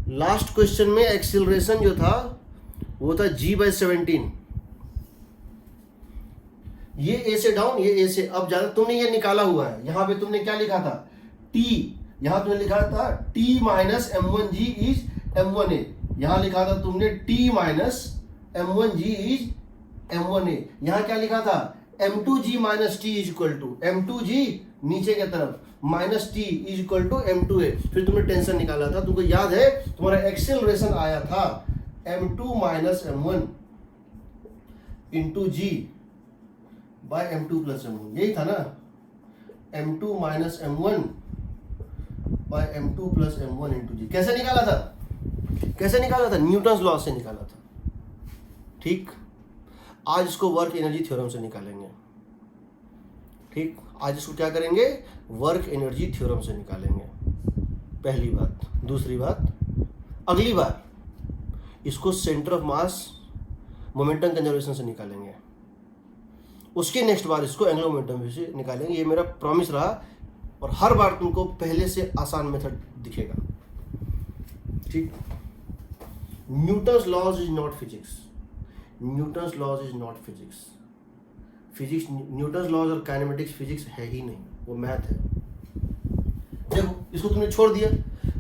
लास्ट क्वेश्चन में एक्सेलरेशन जो था वो था g/17, ये a से डाउन, ये a से अप जा रहा। तुमने ये निकाला हुआ है, यहां पे तुमने क्या लिखा था, t, यहां तुमने लिखा था t minus m1g is m1a, यहां लिखा था तुमने t minus m1g is m1a, यहां क्या लिखा था m2g minus t is equal to m2g नीचे की तरफ minus t is equal to m2a। फिर तुमने टेंशन निकाला था, तुमको याद है तुम्हारा एक्सेलरेशन आया था m2 minus m1 into g by m2 plus m1, यही था ना, m2 minus m1 by m2 plus m1 into g. कैसे निकाला था, न्यूटन्स लॉ से निकाला था, ठीक। आज इसको वर्क एनर्जी थ्योरम से निकालेंगे, ठीक। आज इसको क्या करेंगे, वर्क एनर्जी थ्योरम से निकालेंगे, पहली बात। दूसरी बात, अगली बार इसको centre of mass momentum conservation से निकालेंगे, उसके नेक्स्ट बार इसको एंगुलर मोमेंटम से निकालेंगे। ये मेरा प्रॉमिस रहा, और हर बार तुमको पहले से आसान मेथड दिखेगा, ठीक। Newton's laws is not physics, Newton's laws is not physics. Physics, Newton's laws और काइनेमेटिक्स फिजिक्स है ही नहीं, वो मैथ है। देखो, इसको तुमने छोड़ दिया।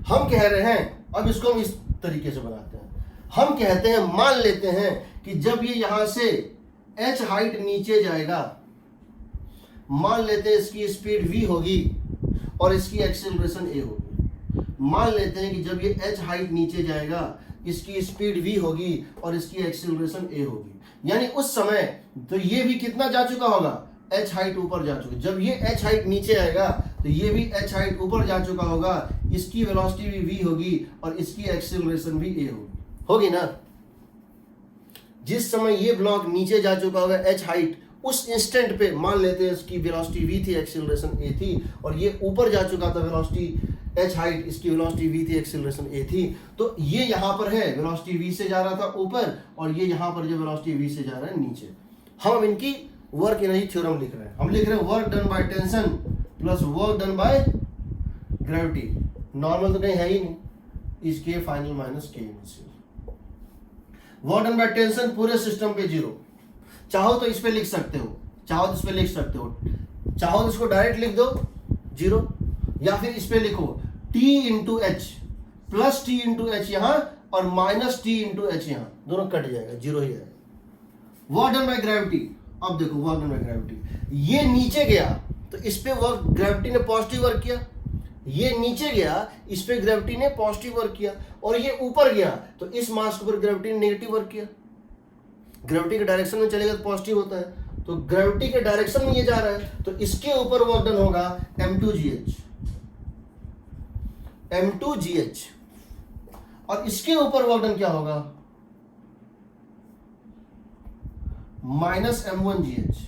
हम कह रहे हैं, अब इसको हम इस तरीके से बनाते हैं। हम कहते हैं, मान लेते हैं कि जब ये यहां से h हाइट नीचे जाएगा, मान लेते हैं इसकी स्पीड v होगी और इसकी एक्सेलरेशन a होगी। मान लेते हैं कि जब ये h हाइट नीचे जाएगा, इसकी स्पीड v होगी और इसकी एक्सेलरेशन a होगी। यानी उस समय तो ये भी कितना जा चुका होगा, h हाइट ऊपर जा चुका। जब ये h हाइट नीचे आएगा तो ये भी h हाइट ऊपर जा चुका होगा, इसकी वेलोसिटी भी v होगी और इसकी एक्सेलरेशन भी a होगी ना। जिस समय ये ब्लॉक नीचे जा चुका होगा h हाइट, उस इंस्टेंट पे मान लेते हैं इसकी वेलोसिटी v थी, एक्सेलरेशन a थी, और ये ऊपर जा चुका था वेलोसिटी h हाइट, इसकी वेलोसिटी v थी, एक्सेलरेशन a थी। तो ये यहाँ पर है, वेलोसिटी v से जा रहा था ऊपर, और ये यहाँ पर जो वेलोसिटी v से जा रहा है नीचे। हम अब इनकी वर्क एनर्जी थ्योरम लिख रहे हैं। हम लिख रहे हैं work done by tension plus work done by gravity. Normal तो कहीं है ही नहीं, इज के final minus K initial. Work done by tension पूरे सिस्टम पे 0। चाहो तो इस पे लिख सकते हो, चाहो तो इस पे लिख सकते हो, चाहो तो इसको डायरेक्ट लिख दो 0, या फिर इस पे लिखो t into H plus T into H यहाँ और माइनस टी इंटू एच यहाँ, दोनों कट जाएगा, 0 ही आएगा। वर्क डन बाय ग्रेविटी, अब देखो वर्क डन बाय ग्रेविटी, ये नीचे गया तो इस पे वर्क ग्रेविटी ने पॉजिटिव वर्क किया, ये नीचे गया इस पे ग्रेविटी ने पॉजिटिव वर्क किया, और ये ऊपर गया तो इस मास के ऊपर ग्रेविटी ने नेगेटिव वर्क किया। ग्रेविटी के डायरेक्शन में चलेगा तो पॉजिटिव होता है, तो ग्रेविटी के डायरेक्शन में ये जा रहा है तो इसके ऊपर वर्क डन होगा m2gh, m2gh, और इसके ऊपर वर्क डन क्या होगा माइनस m1gh।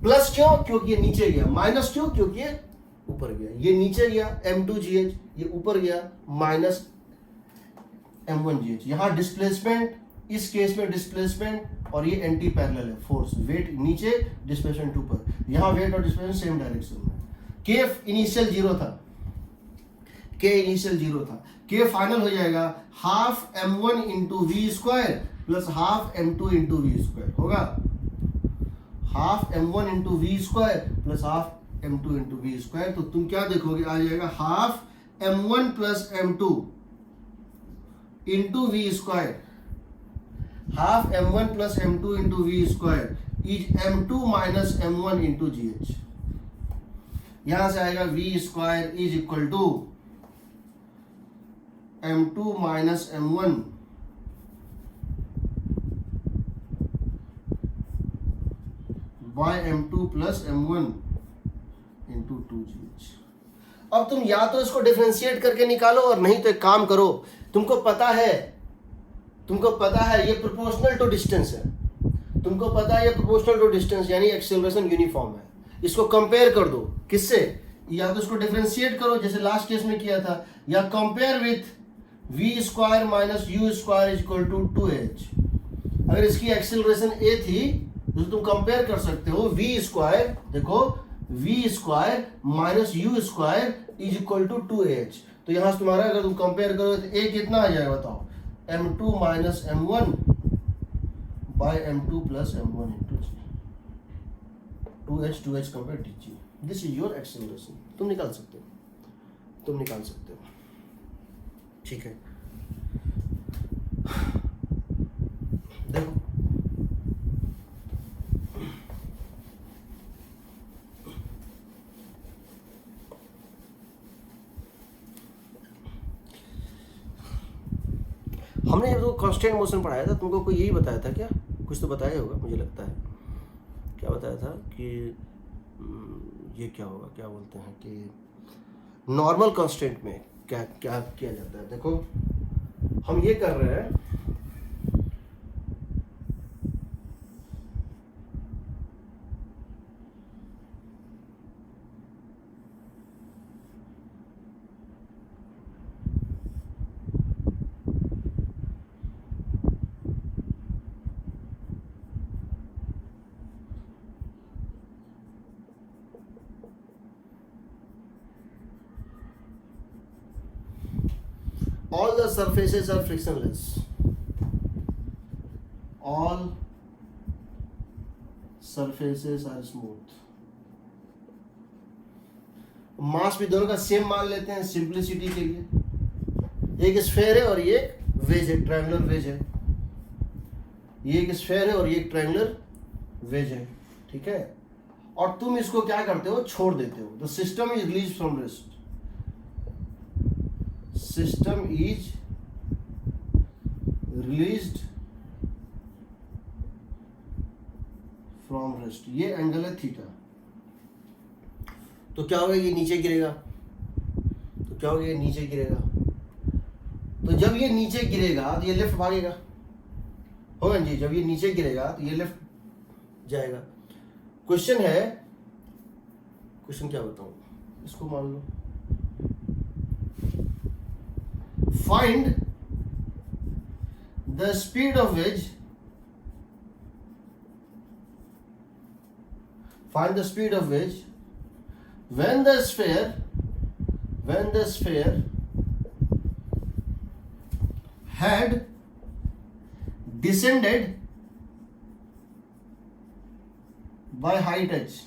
प्लस क्यों? क्योंकि ये नीचे गया, माइनस क्यों? क्योंकि ये ऊपर गया, ये नीचे गया m2gh, ये ऊपर गया माइनस m1gh। यहां डिस्प्लेसमेंट, इस केस में डिस्प्लेसमेंट और ये एंटी पैरेलल है, फोर्स, वेट नीचे डिस्प्लेसमेंट ऊपर, यहां वेट और डिस्प्लेसमेंट सेम डायरेक्शन में। के इनिशियल 0 था, के इनिशियल 0 था, के फाइनल हो जाएगा half m1 into v square plus half m2 into v square होगा, half m1 into v square plus half m2 into v square. तो तुम क्या देखोगे, आ जाएगा half m1 plus m2 into v square, half m1 plus m2 into v square is m2 minus m1 into gh। यहां से आएगा v square is equal to m2 minus m1 by m2 plus m1 into 2gh। अब तुम या तो इसको differentiate करके निकालो और नहीं तो एक काम करो, तुमको पता है ये प्रोपोर्शनल टू डिस्टेंस है, तुमको पता है ये प्रोपोर्शनल टू डिस्टेंस यानी एक्सेलरेशन यूनिफॉर्म है, इसको कंपेयर कर दो किससे, या तो इसको डिफरेंशिएट करो जैसे लास्ट केस में किया था, या compare with v square minus u square is equal to 2h। अगर इसकी एक्सेलरेशन a थी तो तुम कंपेयर कर सकते हो v स्क्वायर, देखो v square minus u square is equal to 2h। तो यहां से तुम्हारा अगर तुम कंपेयर करो तो a कितना आ जाएगा बताओ, m2 minus m1 by m2 plus m1 into g, 2h compare to g। This is your acceleration, तुम निकाल सकते हो, ठीक है। देखो हमने जब तो कांस्टेंट मोशन पढ़ाया था तुमको कोई यही बताया था क्या, कुछ तो बताया होगा मुझे लगता है, क्या बताया था कि ये क्या होगा, क्या बोलते हैं कि नॉर्मल कांस्टेंट में क्या क्या किया जाता है। देखो हम ये कर रहे हैं, all the surfaces are frictionless, all surfaces are smooth। मास भी दोनों का सेम मान लेते हैं सिंपलिसिटी के लिए, एक स्फेयर है और ये एक वेज है, ट्रायंगुलर वेज है, ये एक स्फेयर है और ये एक ट्रायंगुलर वेज है, ठीक है। और तुम इसको क्या करते हो, छोड़ देते हो, the system is release from rest, system is released from rest। ये एंगल है थीटा, तो क्या होगा, ये नीचे गिरेगा, तो क्या होगा, ये नीचे गिरेगा, तो जब ये नीचे गिरेगा तो ये लेफ्ट भागेगा, होगा जी, जब ये नीचे गिरेगा तो ये लेफ्ट जाएगा। क्वेश्चन है, क्वेश्चन क्या बताऊं, इसको मान लो, find the speed of which when the sphere had descended by height h,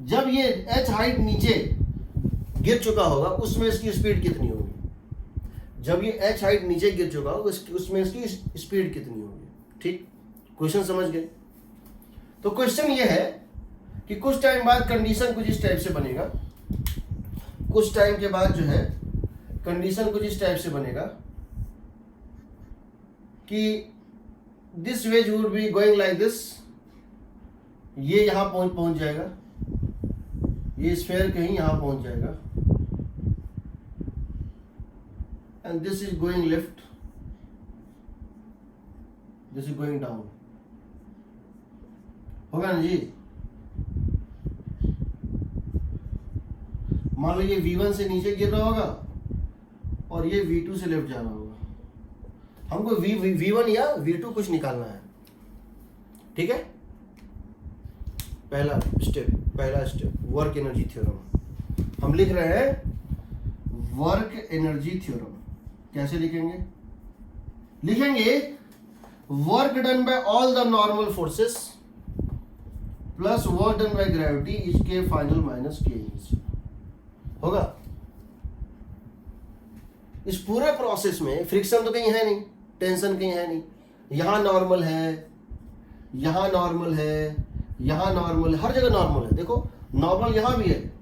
जब ये h हाइट नीचे गिर चुका होगा उसमें इसकी स्पीड कितनी होगी, जब ये h हाइट नीचे गिर चुका होगा उसमें इसकी स्पीड कितनी होगी। ठीक, क्वेश्चन समझ गए। तो क्वेश्चन ये है कि कुछ टाइम बाद कंडीशन कुछ इस टाइप से बनेगा, कुछ टाइम के बाद जो है कंडीशन कुछ इस टाइप से बनेगा कि this wedge would be going like this, ये यहां पहुंच जाएगा, ये स्फीयर कहीं यहां पहुंच जाएगा, and this is going left, this is going down. होगा ना जी। मान लो ये V1 से नीचे गिर रहा होगा और ये V2 से लेफ्ट जा रहा होगा, हमको V1 या V2 कुछ निकालना है। ठीक है, पहला स्टेप वर्क एनर्जी थ्योरम हम लिख रहे हैं। वर्क एनर्जी थ्योरम कैसे लिखेंगे work done bye all the normal forces plus work done by gravity is के फाइनल माइनस के इनिशियल होगा। इस पूरे प्रोसेस में फ्रिक्शन तो कहीं है नहीं, टेंशन कहीं है नहीं, यहां नॉर्मल है, यहां नॉर्मल है, यहां नॉर्मल है, हर जगह नॉर्मल है। देखो नॉर्मल यहां भी है,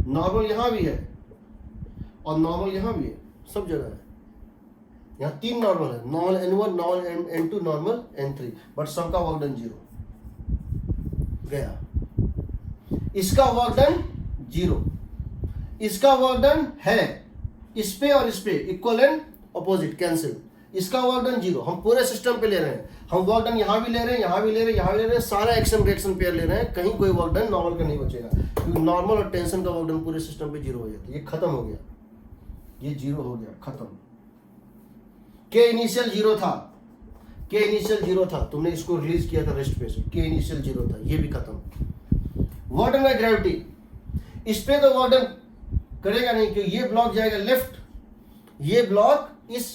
नॉर्मल यहां भी है और नॉर्मल यहां भी है, सब जगह है। यहां 3 नॉर्मल है, normal N1, normal N2, normal N3, but सबका वर्क डन 0 गया। इसका वर्क डन 0, इसका वर्क डन है, इस पे और इस पे इक्वल एंड अपोजिट कैंसिल, इसका वर्क डन 0। हम पूरे सिस्टम पे ले रहे हैं, हम वर्क डन यहां भी ले रहे हैं, यहां भी ले रहे हैं, यहां भी ले रहे हैं, सारा एक्शन रिएक्शन पेयर ले रहे हैं, कहीं कोई वर्क डन नॉर्मल का नहीं बचेगा, क्योंकि नॉर्मल और टेंशन का वर्क डन पूरे सिस्टम पे 0 हो जाता है। ये खत्म हो गया, ये 0 हो गया, खत्म। के इनिशियल 0 था, के इनिशियल 0 था, तुमने इसको रिलीज किया था रेस्ट पे से, के इनिशियल 0 था, ये भी खत्म। वर्क डन बाय ग्रेविटी, इस पे तो वर्क डन करेगा नहीं क्योंकि ये ब्लॉक जाएगा लेफ्ट, ये ब्लॉक इस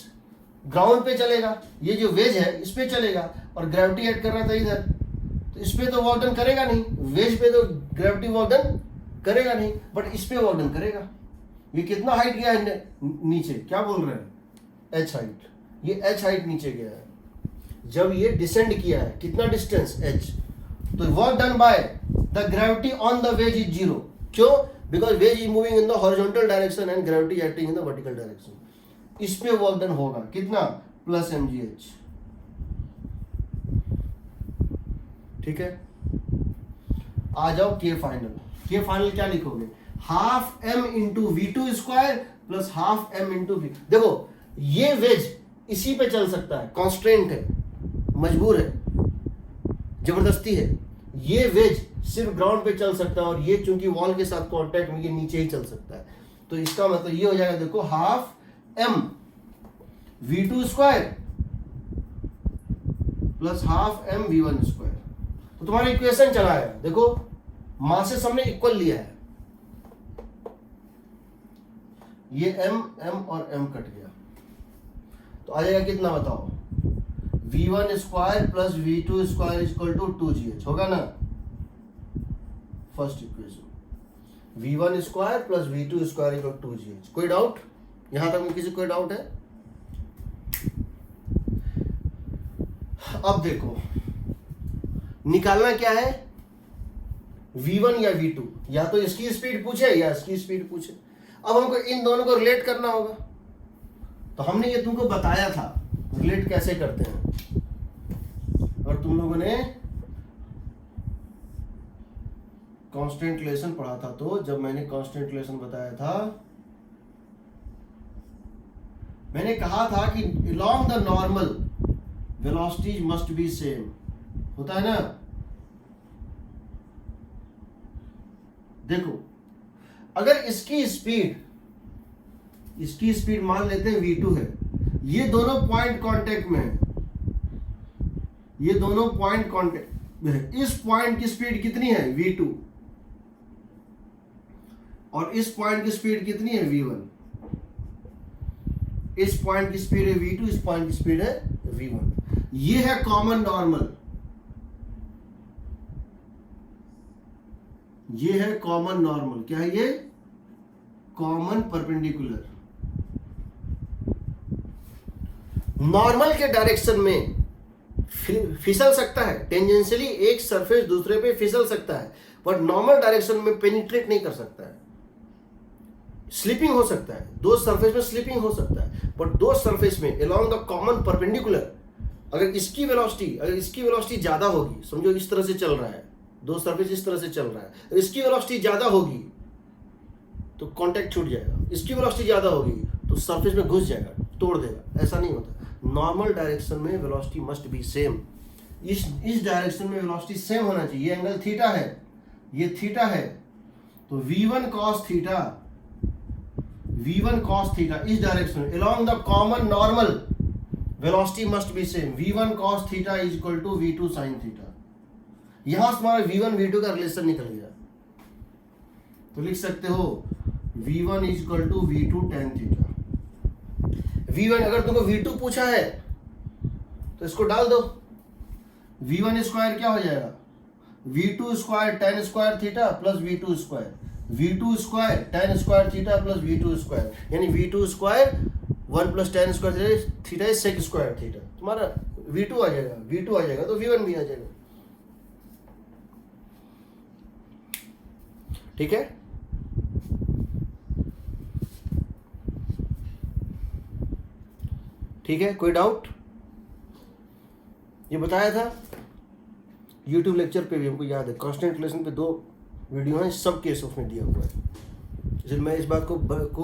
ग्राउंड पे चलेगा, ये जो वेज है इस पे चलेगा, और ग्रेविटी ऐड कर रहा था इधर, तो इस पे तो वर्क डन करेगा नहीं, वेज पे तो ग्रेविटी वर्क डन करेगा नहीं, बट इस पे वर्क डन करेगा। ये कितना हाइट गया है नीचे, क्या बोल रहे हैं, h हाइट, ये h हाइट नीचे गया है। जब ये डिसेंड किया है कितना डिस्टेंस h, तो work done by the gravity on the wedge is 0। क्यों? Because wedge is moving in the horizontal direction and gravity acting in the vertical direction. इस पे वर्क डन होगा कितना, प्लस mgh। ठीक है, आ जाओ के फाइनल। के फाइनल क्या लिखोगे, half m into V2 square plus half m into V। देखो ये वेज इसी पे चल सकता है, कॉन्स्ट्रेंट है, मजबूर है, जबरदस्ती है। ये वेज सिर्फ ग्राउंड पे चल सकता है और ये चूंकि वॉल के साथ कांटेक्ट में, ये नीचे ही चल सकता है। तो इसका मतलब ये हो जाएगा, देखो half m V2 square plus half m V1 square. तो तुम्हारा इक्वेशन चला है, देखो मासेस हमने इक्वल लिया है, ये m और m कट गया, तो आ जाएगा कितना बताओ, V1 square plus V2 square equal to 2gh होगा ना। First equation V1 square plus V2 square equal 2gh। कोई डाउट यहां तक में, किसी कोई डाउट है? अब देखो निकालना क्या है, V1 या V2, या तो इसकी स्पीड पूछे या इसकी स्पीड पूछे। अब हमको इन दोनों को रिलेट करना होगा, तो हमने ये तुमको बताया था रिलेट कैसे करते हैं। और तुम लोगों ने कांस्टेंट रिलेशन पढ़ा था, तो जब मैंने कांस्टेंट रिलेशन बताया था, मैंने कहा था कि along the normal velocities must be same, होता है ना। देखो अगर इसकी स्पीड मान लेते हैं V2 है, ये दोनों पॉइंट कांटेक्ट में है, ये दोनों पॉइंट कांटेक्ट में है। इस पॉइंट की स्पीड कितनी है V2 और इस पॉइंट की स्पीड कितनी है V1। इस पॉइंट की स्पीड है V2, इस पॉइंट की स्पीड है V1। ये है कॉमन नॉर्मल, ये है कॉमन नॉर्मल, क्या है ये? Common perpendicular. नॉर्मल के डायरेक्शन में फिसल सकता है, टेंजेंशियली एक सरफेस दूसरे पे फिसल सकता है, बट नॉर्मल डायरेक्शन में पेनिट्रेट नहीं कर सकता है। स्लिपिंग हो सकता है, दो सरफेस में स्लिपिंग हो सकता है, बट दो सरफेस में अलोंग द कॉमन परपेंडिकुलर अगर इसकी वेलोसिटी ज्यादा होगी, समझो इस तरह से चल रहा है, दो सरफेस इस तरह से चल रहा है, अगर इसकी वेलोसिटी ज्यादा होगी तो कांटेक्ट छूट जाएगा, इसकी वेलोसिटी ज्यादा होगी तो सरफेस में घुस जाएगा, तोड़ देगा। ऐसा नहीं होता। नॉर्मल डायरेक्शन में वेलोसिटी मस्ट बी सेम। इस डायरेक्शन में वेलोसिटी सेम होना चाहिए। ये एंगल थीटा है, ये थीटा है, तो v1 cos थीटा इस डायरेक्शन में along the common normal velocity must be same. v1 cos theta is equal to v2 sin theta. यहां से हमारा v1 v2 का रिलेशन निकल गया, तो लिख सकते हो v1 is equal to v2 tan theta. v1 अगर तुमको v2 पूछा है तो इसको डाल दो, v1 स्क्वायर क्या हो जाएगा? v2 square tan square theta plus v2 square, v2 square tan square theta plus v2 square, यानी v2 square 1 plus tan square theta is sec square theta. तुम्हारा v2 आ जाएगा, v2 आ जाएगा तो v1 भी आ जाएगा। ठीक है, ठीक है, कोई डाउट? ये बताया था YouTube लेक्चर पे भी, हमको याद है। कांस्टेंट रिलेशन पे 2 वीडियो हैं, सब केस उसमें दिया हुआ है। इसलिए मैं इस बात को